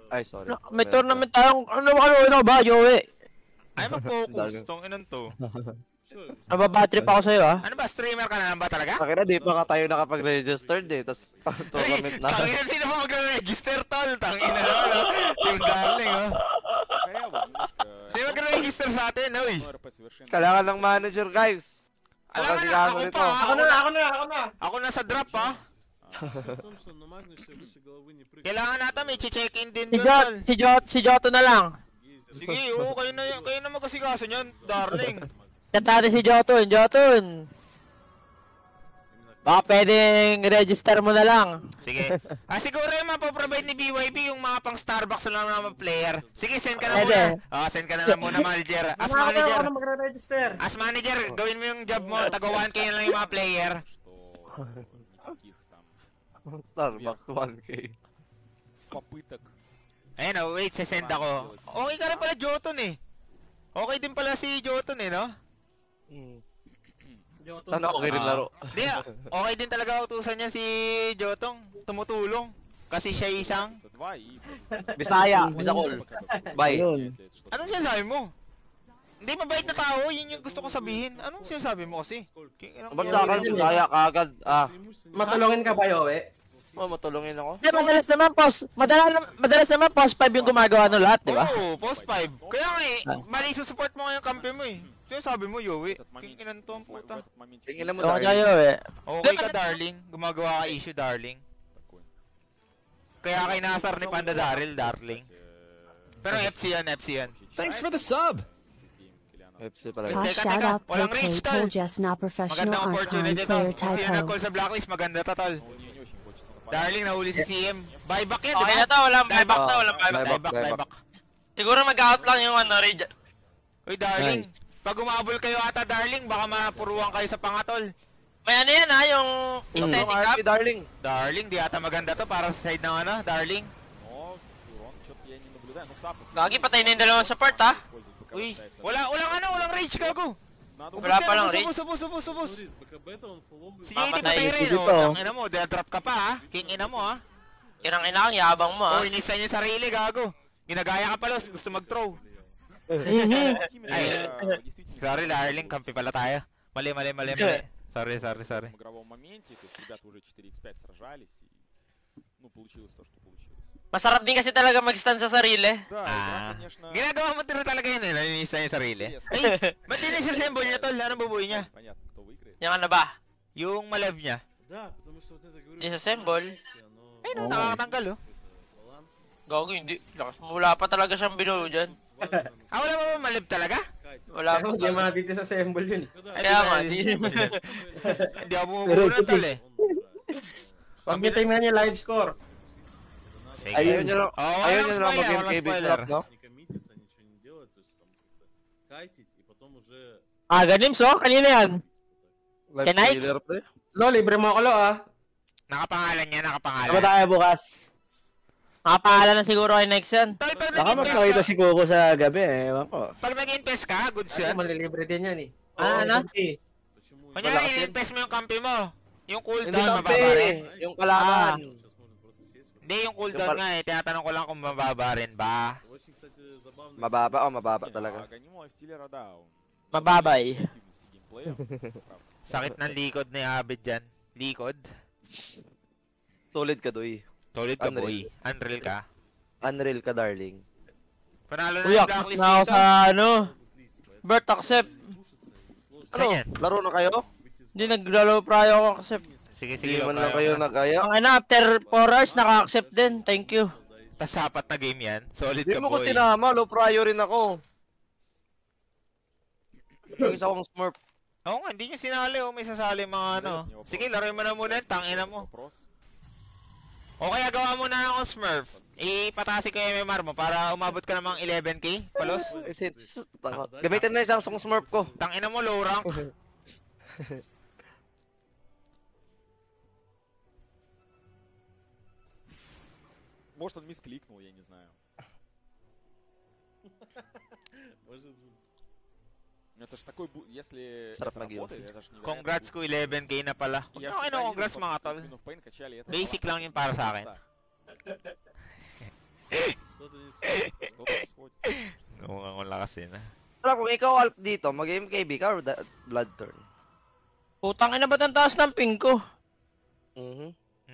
[SPEAKER 6] Ay, sorry.
[SPEAKER 2] May tournament tayong, ano ba, Joey?
[SPEAKER 1] Ay, mag-focus. Tong inan to.
[SPEAKER 2] Nababatrip ako sa'yo, ha?
[SPEAKER 1] Ano ba, streamer ka na lang ba talaga?
[SPEAKER 6] Pakita, di pa ka tayo nakapag-registered eh. Tapos, tournament na.
[SPEAKER 1] Tangina, sino mo mag-register, tol? Tangina na, no? Team Darling, oh. Sino mag-register sa atin, oy?
[SPEAKER 6] Kailangan ng manager, guys.
[SPEAKER 1] Alam na, ako pa. Ako na sa drop, ha? Kailangan natin may check-in din doon, tol.
[SPEAKER 2] Si Joto na lang.
[SPEAKER 1] Sige, oo, kayo na magkasikaso niyan, Darling.
[SPEAKER 2] Kantate si Jotun. Baka pwedeng register mo na lang.
[SPEAKER 1] Sige. Siguro yung mapaprovide ni BYB yung mga pang Starbucks na lang mga player. Sige, send ka na muna. Send ka na lang muna, manager. As manager, gawin mo yung job mo. Taga 1K na lang yung mga player.
[SPEAKER 6] Starbucks 1K.
[SPEAKER 10] Попыток.
[SPEAKER 1] Ayun, wait, send ako. Okay ka rin pala, Jotun eh. Okay din pala si Jotun eh, no?
[SPEAKER 6] Sana okay rin laro.
[SPEAKER 1] Hindi, okay din talaga utusan niya si Jotong. Tumutulong. Kasi siya isang...
[SPEAKER 2] Bisaya, Bisakol.
[SPEAKER 6] Bye.
[SPEAKER 1] Anong sinasabi mo? Hindi, mabait na tao. Yun yung gusto ko sabihin. Anong sinasabi mo kasi?
[SPEAKER 6] Ba't sa akin, Bisaya kaagad?
[SPEAKER 8] Matulungin ka ba, Yowe?
[SPEAKER 6] Matulungin ako.
[SPEAKER 2] Hindi, madalas naman post 5 yung gumagawa ng lahat, di ba?
[SPEAKER 1] Oo, post 5. Kaya nga eh, mali support mo ngayong kampi mo eh. Sino sabi mo, Yowie? Kinginan to ang puta.
[SPEAKER 6] Kinginan mo,
[SPEAKER 2] Darling.
[SPEAKER 1] Okay ka, Darling. Gumagawa ka issue, Darling. Kaya kay Nasar ni Panda Daryl, Darling. Pero FC yan.
[SPEAKER 11] Thanks for the sub!
[SPEAKER 6] FC pala.
[SPEAKER 11] Shout out
[SPEAKER 1] Walang
[SPEAKER 11] PK
[SPEAKER 1] reach, tol.
[SPEAKER 11] told just not professional
[SPEAKER 1] Magandang
[SPEAKER 11] Archon
[SPEAKER 1] opportunity to.
[SPEAKER 11] player
[SPEAKER 1] Kung sino
[SPEAKER 11] typo.
[SPEAKER 1] nag-call sa blacklist, maganda to, tol. Darling, nahuli si CM. Buyback yan,
[SPEAKER 12] Okay
[SPEAKER 1] di
[SPEAKER 12] na
[SPEAKER 1] ba?
[SPEAKER 12] to, walang buyback na, walang buyback.
[SPEAKER 1] Buyback.
[SPEAKER 12] Siguro mag-out lang yung ano, raid.
[SPEAKER 1] Uy, Darling. Pag umabol kayo ata, Darling, baka mapuruan kayo sa pangatol.
[SPEAKER 12] May ano yan ha, yung aesthetic up.
[SPEAKER 6] Darling.
[SPEAKER 1] Darling, di ata maganda to para sa side ng ano, Darling.
[SPEAKER 12] Gagi, patay na yung dalawang support ha.
[SPEAKER 1] Uy, walang rage, gago.
[SPEAKER 12] Wala pa lang rage.
[SPEAKER 1] Subos. Si JD
[SPEAKER 12] Mamatay.
[SPEAKER 1] patay rin, oh. Ang ina mo, drop ka pa, ha. King ina mo, ha.
[SPEAKER 12] Kirang ina ang yabang mo ha.
[SPEAKER 1] Oh, inisa niya yung sarili, gago. Ginagaya ka pa, Los. Gusto mag-throw. Ay, sorry, Darling. Kampi pala tayo. Mali. Sorry.
[SPEAKER 10] В игровом моменте, то есть ребята уже 4x5 сражались, и, ну, получилось то, что получилось.
[SPEAKER 12] Masarap din kasi talaga mag-stand sa sarili.
[SPEAKER 1] Ginagawa mo tira talaga yun, eh. Naninisa yung sarili. Ay, ba't din-disassemble niya, tol? Anong bubuhay niya?
[SPEAKER 12] Yung ano ba?
[SPEAKER 1] Yung malab niya.
[SPEAKER 12] Disassemble?
[SPEAKER 1] Ay, no, nakakatanggal, oh.
[SPEAKER 12] Gago, hindi. Lakas mo, wala pa talaga siyang binuo dyan.
[SPEAKER 1] Wala ba malab talaga?
[SPEAKER 12] Wala pa.
[SPEAKER 8] Hindi makakita-assemble yun.
[SPEAKER 12] Kaya nga,
[SPEAKER 1] hindi ako bumubuo na, tol, eh.
[SPEAKER 8] Pag-meeting na niya live score.
[SPEAKER 6] Ayun nyo lang mag-MKB trap, no?
[SPEAKER 12] Ganims oh, kanina yan. Kay Nikes?
[SPEAKER 8] Lo, libre mo ako, Lo, ah.
[SPEAKER 1] Nakapangalan niya.
[SPEAKER 8] Ano tayo bukas?
[SPEAKER 12] Nakapangalan na siguro kay Nikes yan.
[SPEAKER 1] Tol, pag
[SPEAKER 8] Baka
[SPEAKER 1] nag-invest
[SPEAKER 8] magkakita
[SPEAKER 1] ka,
[SPEAKER 8] si Coco sa gabi, ewan ko.
[SPEAKER 1] pag nag-invest ka, goods yan.
[SPEAKER 8] Malilibre din yan, eh.
[SPEAKER 12] Ano?
[SPEAKER 1] Kunyari, in-invest mo yung kampi mo. Yung
[SPEAKER 6] Hindi
[SPEAKER 1] cooldown,
[SPEAKER 6] kampi,
[SPEAKER 1] mababa rin.
[SPEAKER 6] yung kalaban.
[SPEAKER 1] Hindi, yung cooldown nga eh. Tinatanong ko lang kung mababa rin ba.
[SPEAKER 6] Mababa talaga.
[SPEAKER 12] Mababay.
[SPEAKER 1] Sakit ng likod ni Abid dyan. Likod?
[SPEAKER 6] Solid ka, Doy.
[SPEAKER 1] Solid ka, boy. Unreal ka.
[SPEAKER 6] Unreal ka, darling.
[SPEAKER 1] Panalo na
[SPEAKER 12] Uy,
[SPEAKER 1] yung
[SPEAKER 12] accept
[SPEAKER 1] blacklist
[SPEAKER 12] na ako
[SPEAKER 1] dito.
[SPEAKER 12] sa ano. Bert, accept.
[SPEAKER 6] Ano? Laro na kayo?
[SPEAKER 12] Hindi, naglaro prior ako accept.
[SPEAKER 1] Sige,
[SPEAKER 6] Hindi man lang kayo nag-aya.
[SPEAKER 12] Ang ina, after 4 hours, naka-accept din. Thank you.
[SPEAKER 1] Tas apat na game yan. Solid
[SPEAKER 6] Hindi
[SPEAKER 1] ka,
[SPEAKER 6] mo ko
[SPEAKER 1] boy.
[SPEAKER 6] tinama, low prior rin ako. Yung isa kong smurf.
[SPEAKER 1] Oo nga, hindi nyo sinali. May sasali mga ano. Sige, laruin mo na muna. Tangina mo. O kaya gawa mo na akong Smurf. Ipatasi ko yung MMR mo para umabot ka namang 11k, palos.
[SPEAKER 6] Gamitin na isang smurf ko.
[SPEAKER 1] Tangina mo, low rank.
[SPEAKER 10] Может, он мискликнул, я не знаю. Это ж такой, если это работает, это ж невероятно.
[SPEAKER 1] Congrats ko, 11k na pala. Okay na, congrats mga tol. Basic lang yun para sa akin. Oo, ang lakas yun ah.
[SPEAKER 6] Alam, kung ikaw alt dito, mag-MKB ka or blood turn?
[SPEAKER 12] Putang ina, ba't ang taas ng ping ko?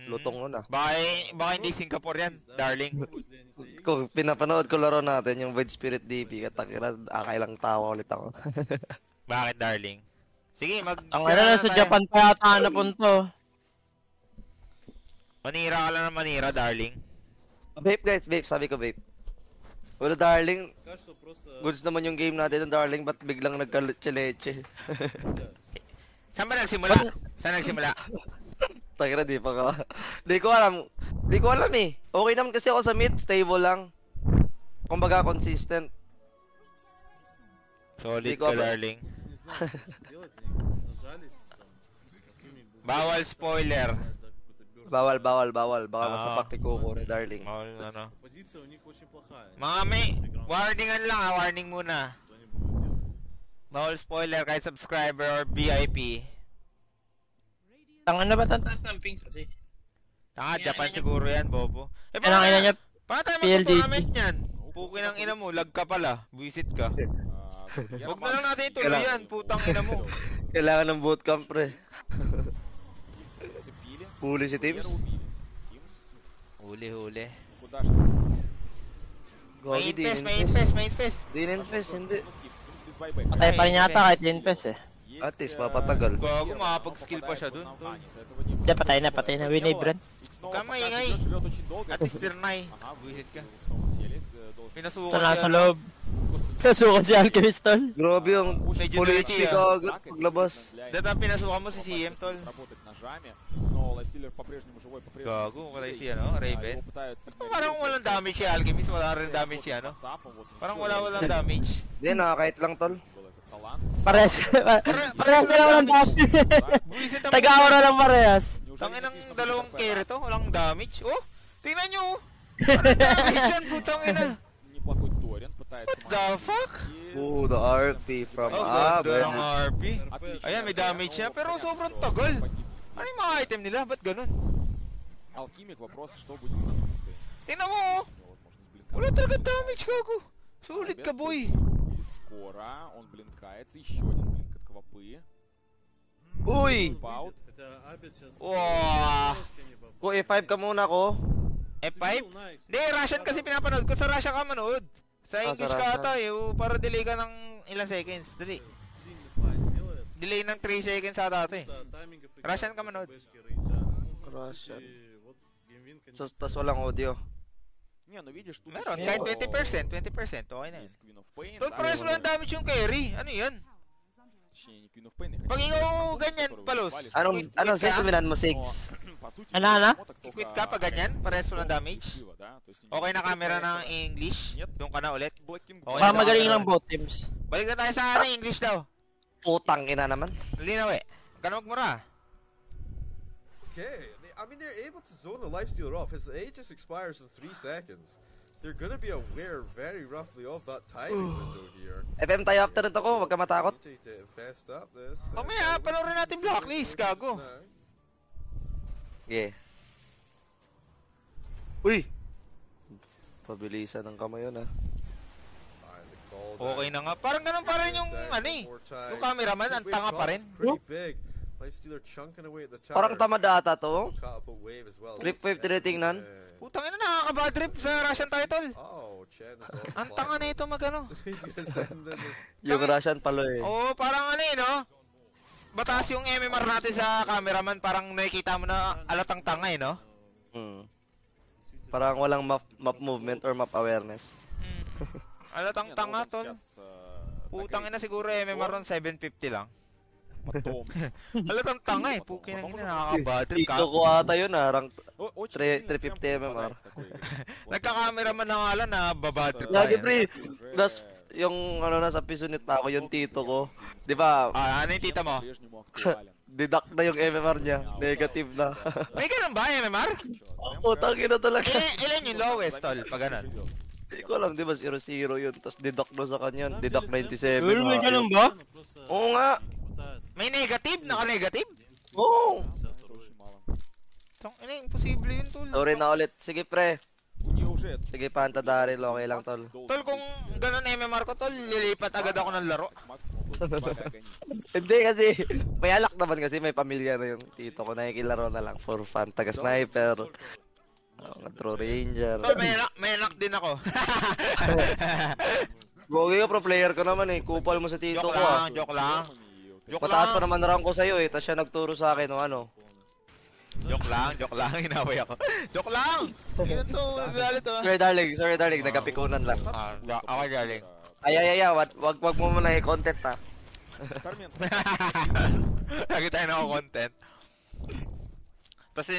[SPEAKER 6] Lutong mo na.
[SPEAKER 1] Baka hindi Singapore yan, darling.
[SPEAKER 6] Kung pinapanood ko laro natin, yung Void Spirit DP, katakira, akailang tawa ulit ako.
[SPEAKER 1] Bakit, darling? Sige,
[SPEAKER 12] Ang ano na sa Japan pa yata napunto.
[SPEAKER 1] Manira ka lang ng manira, darling.
[SPEAKER 6] Vape guys, vape, sabi ko vape. Wala darling, goods naman yung game natin, darling, ba't biglang nagka-leche?
[SPEAKER 1] Saan ba nagsimula? Saan nagsimula?
[SPEAKER 6] Takira, di pa ka. Di ko alam eh. Okay naman kasi ako sa mid, stable lang. Kumbaga, consistent.
[SPEAKER 1] Solid ka, darling. Bawal spoiler.
[SPEAKER 6] Bawal. Baka masapak kay Coco, darling.
[SPEAKER 1] Bawal, ano. Mga may, warningan lang ha, warning muna. Bawal spoiler kahit subscriber or VIP.
[SPEAKER 12] Ang ano ba taas ng pings kasi?
[SPEAKER 1] Japan siguro yan, bobo.
[SPEAKER 12] Yan ang ina niya.
[SPEAKER 1] Paano tayo magtutunament yan? Pukin ang ina mo, lag ka pala. Visit ka. Huwag na lang natin ituloy yan, putang ina mo.
[SPEAKER 6] Kailangan ng bootcamp, pre. Huli si Teams?
[SPEAKER 1] Huli.
[SPEAKER 6] Main fest. Di-infest, hindi.
[SPEAKER 12] Patay pa rin yata kahit infest eh.
[SPEAKER 6] At least, papatagal.
[SPEAKER 1] Gago, makapag-skill pa siya dun.
[SPEAKER 12] Hindi, patay na. Winay, Brent.
[SPEAKER 1] Huwag ka maingay. At least dirnay. Visit ka. Pinasukan
[SPEAKER 12] ito nasa loob.
[SPEAKER 2] Pinasukan si Alchemist, tol.
[SPEAKER 6] Grabe yung
[SPEAKER 1] Medyo
[SPEAKER 6] full
[SPEAKER 1] dirty,
[SPEAKER 6] HP ka agad paglabas.
[SPEAKER 1] Dahil ang pinasukan mo si CM, tol.
[SPEAKER 10] Работать ножами, но Лайстиллер по-прежнему живой, по-прежнему...
[SPEAKER 1] Gago, patay si ano, Raven. Parang walang damage si Alchemist, wala rin damage si ano. Parang walang damage.
[SPEAKER 6] Hindi, nakakait lang, tol.
[SPEAKER 2] Parehas na lang damage. Taga-aura lang parehas.
[SPEAKER 1] Tangin ng dalawang carry to, walang damage. Oh, tingnan nyo oh. Walang damage yan, putang ina.
[SPEAKER 10] Неплохой Торин пытается...
[SPEAKER 1] What the fuck?
[SPEAKER 6] Ooh, the RP from Aben.
[SPEAKER 1] Ang RP. Ayan, may damage siya, pero sobrang tagal. Ano yung mga item nila? Ba't ganun?
[SPEAKER 10] Алхимик, вопрос, что будет на Сунусе.
[SPEAKER 1] Tingnan mo oh. Wala talaga damage, gago. Sulit ka, boy.
[SPEAKER 10] Скоро, он блинкается, еще один блинк от Квапы.
[SPEAKER 6] Uy!
[SPEAKER 1] Wow.
[SPEAKER 6] Ko E5 ka muna ko.
[SPEAKER 1] F5? Hindi, Russian kasi pinapanood ko. Sa Russia ka manood. Sa English
[SPEAKER 6] sa
[SPEAKER 1] ka
[SPEAKER 6] Russian.
[SPEAKER 1] ata eh. Para delay ka ng ilang seconds. Dali. Delay ng 3 seconds ata ito eh. Russian ka manood.
[SPEAKER 6] Russian. So, tas walang audio.
[SPEAKER 10] Не, ну видишь, тут...
[SPEAKER 1] Meron, kahit 20%. 20%. Okay na yun.
[SPEAKER 10] Queen of Pain.
[SPEAKER 1] Tol, parehas walang damage yung carry. Ano yan?
[SPEAKER 10] Точнее, не Queen of Pain.
[SPEAKER 1] Pag ikaw ganyan, Palos.
[SPEAKER 6] Anong sentiment mo, 6?
[SPEAKER 2] Ano?
[SPEAKER 1] Quit ka pag ganyan, parehas walang damage. Okay na camera ng English. Doon ka na ulit. Okay
[SPEAKER 2] Baka
[SPEAKER 1] na
[SPEAKER 2] magaling
[SPEAKER 1] camera.
[SPEAKER 2] lang both teams.
[SPEAKER 1] Balik na tayo sa ano, English daw.
[SPEAKER 6] Putang ina naman.
[SPEAKER 1] Linaw eh. Huwag ka na magmura.
[SPEAKER 5] Okay, I mean, they're able to zone the Lifestealer off. His Aegis expires in 3 seconds. They're gonna be aware very roughly of that timing window here.
[SPEAKER 6] FM tayo after nito ko, wag ka matakot.
[SPEAKER 5] Need to infest up this.
[SPEAKER 1] Mamaya, panoorin natin Blacklist, gago.
[SPEAKER 6] Yeah. Uy! Pabilisan ng kamay yun, ah.
[SPEAKER 1] Okay na nga. Parang ganun pa rin yung ano eh. Yung cameraman, ang tanga pa rin.
[SPEAKER 5] Lifestealer chunking away at the tower.
[SPEAKER 6] Parang tamad ata to.
[SPEAKER 5] Caught up a wave as well.
[SPEAKER 6] Trip wave tinitingnan.
[SPEAKER 1] Putang ina, nakaka-bad trip sa Russian title.
[SPEAKER 5] Oh, Chen is
[SPEAKER 1] Ang tanga na ito magano.
[SPEAKER 5] He's gonna send in this.
[SPEAKER 6] Yung Russian palo eh.
[SPEAKER 1] Oo, parang ano eh, no? Bataas yung MMR natin sa cameraman, parang nakikita mo na alatang tanga eh, no?
[SPEAKER 6] Parang walang map movement or map awareness.
[SPEAKER 1] Alatang tanga, tol. Putang ina, siguro MMR ron 750 lang. Alatang tanga eh, pukin ang ina, nakaka-bad trip ka.
[SPEAKER 6] Ito ko ata yun ah, rank 350 MMR.
[SPEAKER 1] Nagka-cameraman na nga lang na babad trip
[SPEAKER 6] Lagi
[SPEAKER 1] tayo.
[SPEAKER 6] pre, das yung ano nasa pisunit pa ako, yung tito ko. Di ba?
[SPEAKER 1] Ano yung tita mo?
[SPEAKER 6] Deduct na yung MMR niya. Negative na.
[SPEAKER 1] May ganun ba, MMR?
[SPEAKER 6] Putang ina talaga.
[SPEAKER 1] Ilan yung lowest, tol, pag ganun?
[SPEAKER 6] Hindi ko alam, di ba 0-0 yun. Tapos deduct na sa kanya. Deduct 97.
[SPEAKER 2] May ganun ba?
[SPEAKER 6] Oo nga.
[SPEAKER 1] May negative? Naka-negative?
[SPEAKER 6] Oo.
[SPEAKER 1] Ina, imposible yun, tol.
[SPEAKER 6] Sorry na ulit. Sige pre. Sige, Panta Daryl, okay lang tol.
[SPEAKER 1] Tol, kung ganun MMR ko, tol, lilipat agad ako ng laro.
[SPEAKER 6] Hindi kasi, may alak naman kasi may pamilya na yung tito ko. Nakikilaro na lang for fun. Taga-sniper. True Ranger.
[SPEAKER 1] Tol, may anak din ako.
[SPEAKER 6] Gogi ko, pro player ko naman eh. Kupal mo sa tito ko ah.
[SPEAKER 1] Joke lang.
[SPEAKER 6] Mataas pa naman rank ko sa'yo eh. Tapos siya nagturo sa akin o ano.
[SPEAKER 1] Joke lang, inaway ako. Joke lang! Ganun to, galit to.
[SPEAKER 6] Sorry darling, nagkapikunan lang.
[SPEAKER 1] Ako galing.
[SPEAKER 6] Ay, wag mo muna i-content ha.
[SPEAKER 1] Lagi tayo na content. Tapos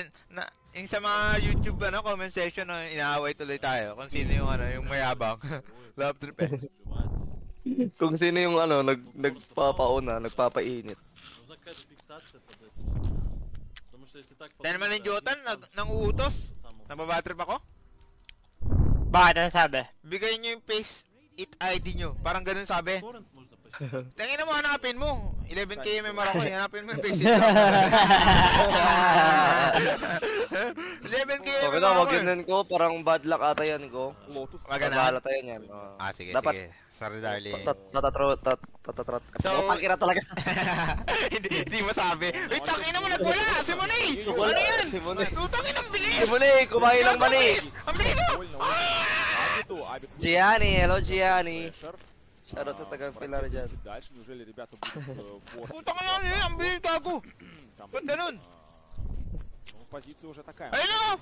[SPEAKER 1] yung sa mga YouTube comment section, inaaway tuloy tayo kung sino yung yung mayabang. Love trip eh.
[SPEAKER 6] Kung sino yung nagpapauna, nagpapainit.
[SPEAKER 1] Tayo naman yung Jotan, nang uutos. Nababatrip ako?
[SPEAKER 2] Bakit? Ano sabi?
[SPEAKER 1] Bigay nyo yung face it ID nyo. Parang ganun sabi. Tangin na mo, hanapin mo. 11k MMR ako eh. Hanapin mo yung face it. 11k MMR
[SPEAKER 6] Okay na,
[SPEAKER 1] ako
[SPEAKER 6] wag
[SPEAKER 1] eh.
[SPEAKER 6] yun ko. Parang bad luck ata yan ko.
[SPEAKER 1] Maganda.
[SPEAKER 6] Bahala tayo yan.
[SPEAKER 1] Sige,
[SPEAKER 6] dapat,
[SPEAKER 1] sige. Sorry, darling.
[SPEAKER 6] Tatatrot.
[SPEAKER 1] So,
[SPEAKER 6] pangkira talaga.
[SPEAKER 1] Hindi masabi. Uy, tangin na mo, nagwala! Si Monay! Ano yan? Tutangin ang bilis!
[SPEAKER 6] Si Monay, kumain lang Monay!
[SPEAKER 1] Ang bilis mo!
[SPEAKER 6] Gianni, hello Gianni. Shoutout sa taga-pilar dyan.
[SPEAKER 1] Putang na yan, ang bilis gago! Ba't ganun?
[SPEAKER 10] Позиция уже такая.
[SPEAKER 1] Ayun na!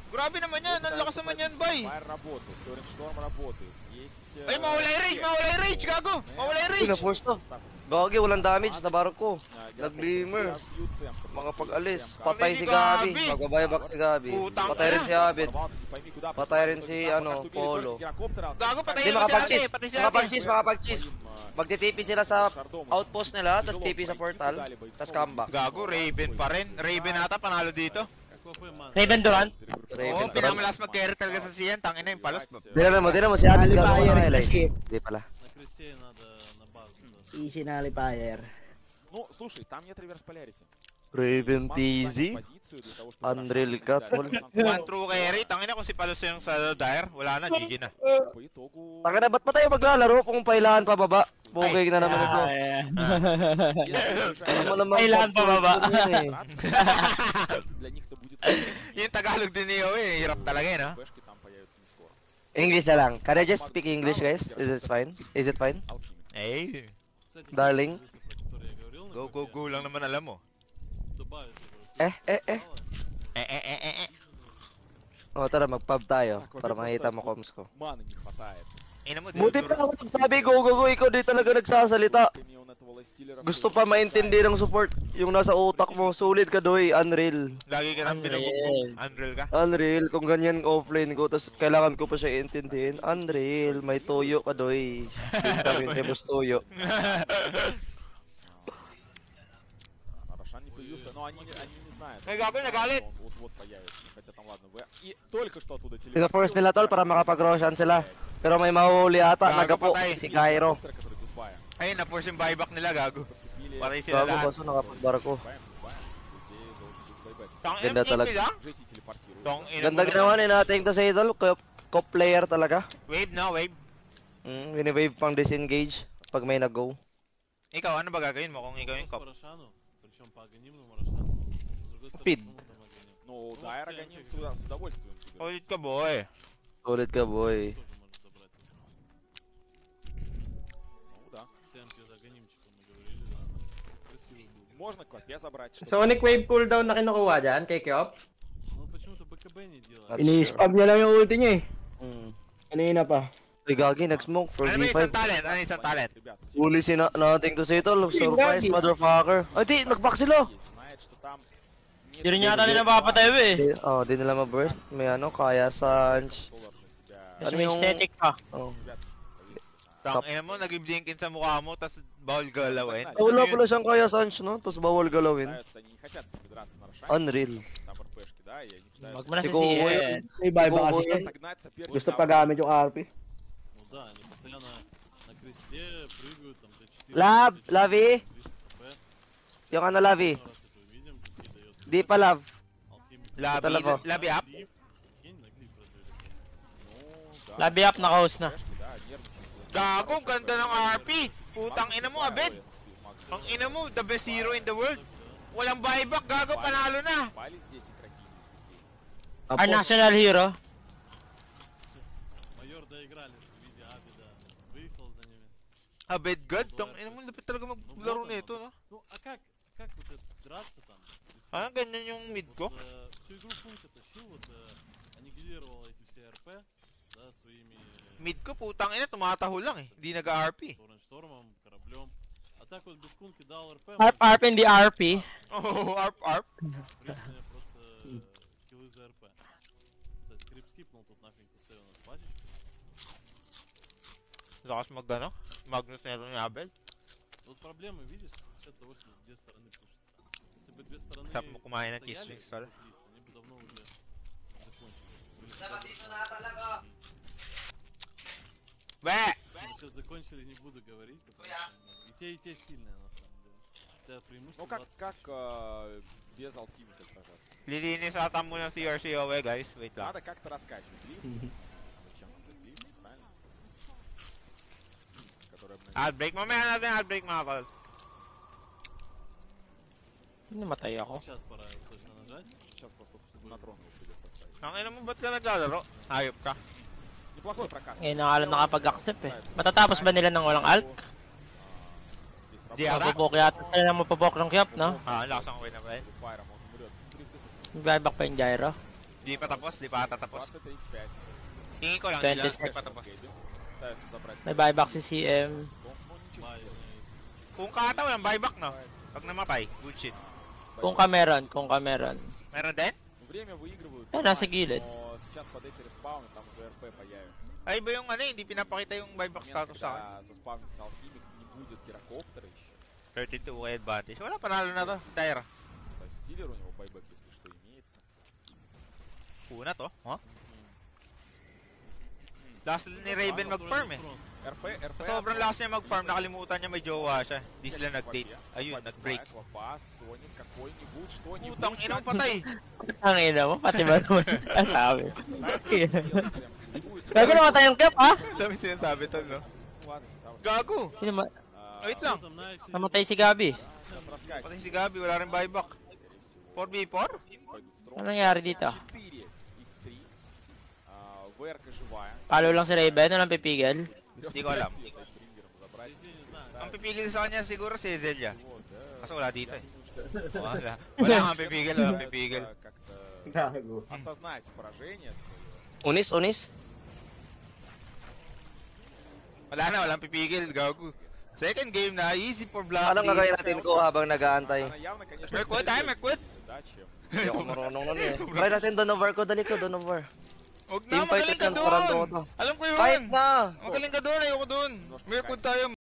[SPEAKER 1] Grabe naman yan, ang lakas naman yan, boy.
[SPEAKER 10] Fire работает, Torrent Storm работает. Есть...
[SPEAKER 1] Ay, mawala yung rage, gago. Mawala yung
[SPEAKER 6] Uy,
[SPEAKER 1] rage.
[SPEAKER 6] na-force to. Gagi, walang damage sa barok ko. Nag-glimmer. Mga pag-alis. Patay si Gabi. Mag-buyback si Gabi. Patay rin si Abid. Patay rin si, Polo.
[SPEAKER 1] Gago, patayin
[SPEAKER 6] Hindi,
[SPEAKER 1] mo si Ate. Patay si Ate.
[SPEAKER 6] makapag-cheese. Magti-TP sila sa outpost nila, tapos TP sa portal, tapos comeback.
[SPEAKER 1] Gago, Raven pa rin. Raven ata, panalo dito.
[SPEAKER 2] Raven Durant.
[SPEAKER 1] Oo, pinamalas mag-carry talaga sa CN. Tangina yung palos.
[SPEAKER 6] Dinala mo si Abid.
[SPEAKER 8] Alibayer is the shit.
[SPEAKER 6] Hindi pala.
[SPEAKER 8] Easy na Alibayer.
[SPEAKER 10] Ну, слушай, там нет реверс полярити.
[SPEAKER 6] Raven TZ, Unreal Catwall.
[SPEAKER 1] One true carry. Tangina kung si Palos yung sa Dire, wala na, GG na.
[SPEAKER 6] Tangina, ba't pa tayo maglalaro kung pailahan pa baba? Bugay na naman ito.
[SPEAKER 2] Kailangan pa baba.
[SPEAKER 1] Yung Tagalog din niyo hirap talaga no?
[SPEAKER 6] English na lang. Can I just speak English, guys? Is it fine? Is it fine?
[SPEAKER 1] Eh.
[SPEAKER 6] Darling?
[SPEAKER 1] Go lang naman alam mo.
[SPEAKER 6] Tara, mag-pub tayo para makita mo comms ko.
[SPEAKER 10] Маны не хватает.
[SPEAKER 6] Buti pa ako sabi, go, ikaw di talaga nagsasalita. Gusto pa maintindi ng support yung nasa utak mo. Sulit ka doy, Unreal.
[SPEAKER 1] Lagi ka nang binubugbog. Unreal ka?
[SPEAKER 6] Unreal, kung ganyan offline ko, tapos kailangan ko pa siya intindihin. Unreal, may tuyo ka doy. Yung temos tuyo.
[SPEAKER 10] Рошан не появился, но они не знают.
[SPEAKER 1] Ay, gago, nagalit.
[SPEAKER 10] Он вот появится, хотя там ладно. И только что оттуда
[SPEAKER 6] Pina-force nila tol para makapag-roshan sila. Pero may mahuli ata, nagapo, si Cairo.
[SPEAKER 1] Ay, na-force yung buyback nila, gago. Patay sila
[SPEAKER 6] Gago,
[SPEAKER 1] lahat.
[SPEAKER 6] baso nakapag-barko.
[SPEAKER 1] Ganda
[SPEAKER 6] talaga. Ganda
[SPEAKER 1] Ganda
[SPEAKER 6] ginawa ni natin to sa idol, cop player talaga.
[SPEAKER 1] Wave na, wave.
[SPEAKER 6] Wini-wave pang disengage pag may nag-go.
[SPEAKER 1] Ikaw, ano ba gagawin mo kung ikaw yung cop?
[SPEAKER 6] Speed.
[SPEAKER 10] Ну, Дайра гоним с удовольствием.
[SPEAKER 1] Ulit ka, boy.
[SPEAKER 6] Ulit ka, boy.
[SPEAKER 10] Можно копе забрать.
[SPEAKER 8] Sonic Wave cooldown na kinukuha dyan kay Kyop?
[SPEAKER 6] That's
[SPEAKER 8] Ini-spam niya lang yung ulti niya eh. Kanina pa.
[SPEAKER 6] Uy, gagi, nag-smoke for
[SPEAKER 1] Ano ba
[SPEAKER 6] V5.
[SPEAKER 1] isang talent? Ano isang talent?
[SPEAKER 6] Uli si nating to sa idol, surprise motherfucker. Ay, di, nag-back sila.
[SPEAKER 2] Di rin yata nila mapapatay
[SPEAKER 6] Di nila ma-burst. May kaya Sanch.
[SPEAKER 2] Kasi may aesthetic pa.
[SPEAKER 1] Tangina mo, nag-blinkin sa mukha mo, tas bawal galawin.
[SPEAKER 6] Wala pala siyang kaya Sanch, no? Tapos bawal galawin. Unreal.
[SPEAKER 2] Wag mo na si CN.
[SPEAKER 8] May buyback kasi siya. Gusto pa gamit yung RP.
[SPEAKER 6] Lavi? Yung Lavi? Di pa love.
[SPEAKER 1] Labi up?
[SPEAKER 2] Labi up, naka-host na.
[SPEAKER 1] Gago, ganda ng RP. Putang ina mo, Abed. Ang ina mo, the best hero in the world. Walang buyback, gago, panalo na.
[SPEAKER 2] Our national hero.
[SPEAKER 1] Abed God, tang ina mo, lapit talaga maglaro nito, no? Ah, ganyan yung mid ko? Mid ko, putang ina, tumataho lang eh. Hindi nag-RP.
[SPEAKER 2] ARP hindi RP.
[SPEAKER 1] Oh, ARP. Lakas mag-ano? Magnus na rin yung Abel. Sarap mo kumain ng cheese wings pala. Бэ!
[SPEAKER 11] Сейчас закончили, не буду говорить. И те сильные, на самом деле. Это преимущество.
[SPEAKER 10] Ну как без алхимика сражаться?
[SPEAKER 1] Lilinis ata mo ng CRCOE guys, wait lang.
[SPEAKER 10] Надо как-то раскачивать лифт. Зачем этот лифт, правильно?
[SPEAKER 1] Outbreak, mamaya natin outbreak mga kol.
[SPEAKER 2] Namatay ako.
[SPEAKER 11] Сейчас пора точно нажать.
[SPEAKER 10] Сейчас просто на трон его придется оставить.
[SPEAKER 1] Ang ina mo, ba't ka naglalaro? Hayop ka.
[SPEAKER 10] Неплохой проказ.
[SPEAKER 2] Ngayon na alam nakapag-accept eh. Matatapos ba nila ng walang alk?
[SPEAKER 1] Di ata.
[SPEAKER 2] Mapabok yata sila na mapabok ng Kyop, no?
[SPEAKER 1] Ah, lakas ang win na ba eh.
[SPEAKER 2] Buyback pa yung gyro.
[SPEAKER 1] Di pa tapos, di pa tatapos.
[SPEAKER 10] 23x5.
[SPEAKER 1] Tingin ko lang,
[SPEAKER 2] 20
[SPEAKER 1] di pa tapos.
[SPEAKER 10] Пытаются забрать.
[SPEAKER 2] May buyback si CM.
[SPEAKER 1] Kung kataw lang, buyback no? Pag namatay, good shit.
[SPEAKER 2] Kung kameron.
[SPEAKER 1] Meron din?
[SPEAKER 10] Время выигрывают.
[SPEAKER 2] Nasa gilid.
[SPEAKER 10] Но сейчас под эти респауны там уже РП появится.
[SPEAKER 1] Ay ba yung ano, hindi pinapakita yung buyback status sa akin.
[SPEAKER 10] Когда заспавнится алхимик, не будет гирокоптера еще.
[SPEAKER 1] 32 kay advantage. Wala, panalo na to. Dire.
[SPEAKER 10] То есть стилер у него байбек, если что, имеется.
[SPEAKER 1] Una to, huh? Last ni Raven mag-farm eh.
[SPEAKER 10] РП.
[SPEAKER 1] Sobrang last niya mag-farm, nakalimutan niya may jowa siya. Di sila nag-date. Ayun, nag-break.
[SPEAKER 10] Соник какой-нибудь, что-нибудь.
[SPEAKER 1] Putang inang patay.
[SPEAKER 2] Ang ina mo, pati ba naman sabi. Gago namatay yung cap, ha?
[SPEAKER 1] Dami sinasabi to, no? Gago! Wait lang.
[SPEAKER 2] Namatay si Gabi.
[SPEAKER 1] Patay si Gabi, wala rin buyback. 4v4?
[SPEAKER 2] Ano nangyari dito?
[SPEAKER 10] ВРК живая.
[SPEAKER 2] Palo lang si Raven, walang pipigil.
[SPEAKER 1] Hindi ko alam. Ang pipigil sa kanya siguro si Zelia. Kaso wala dito eh. Wala. Wala kang pipigil, wala pipigil.
[SPEAKER 10] Gago. Осознать поражение.
[SPEAKER 6] Unis.
[SPEAKER 1] Wala na, walang pipigil, gago. Second game na, easy for Black.
[SPEAKER 6] Anong gagawin natin ko habang nag-aantay?
[SPEAKER 1] Merquit tayo, Merquit!
[SPEAKER 6] Hindi ako marunong nun eh. Try natin Donovar ko, dali ko Donovar.
[SPEAKER 1] Huwag na, magaling ka doon! Alam ko yun!
[SPEAKER 6] Kahit na!
[SPEAKER 1] Magaling ka doon, ayoko doon. Merquit tayo.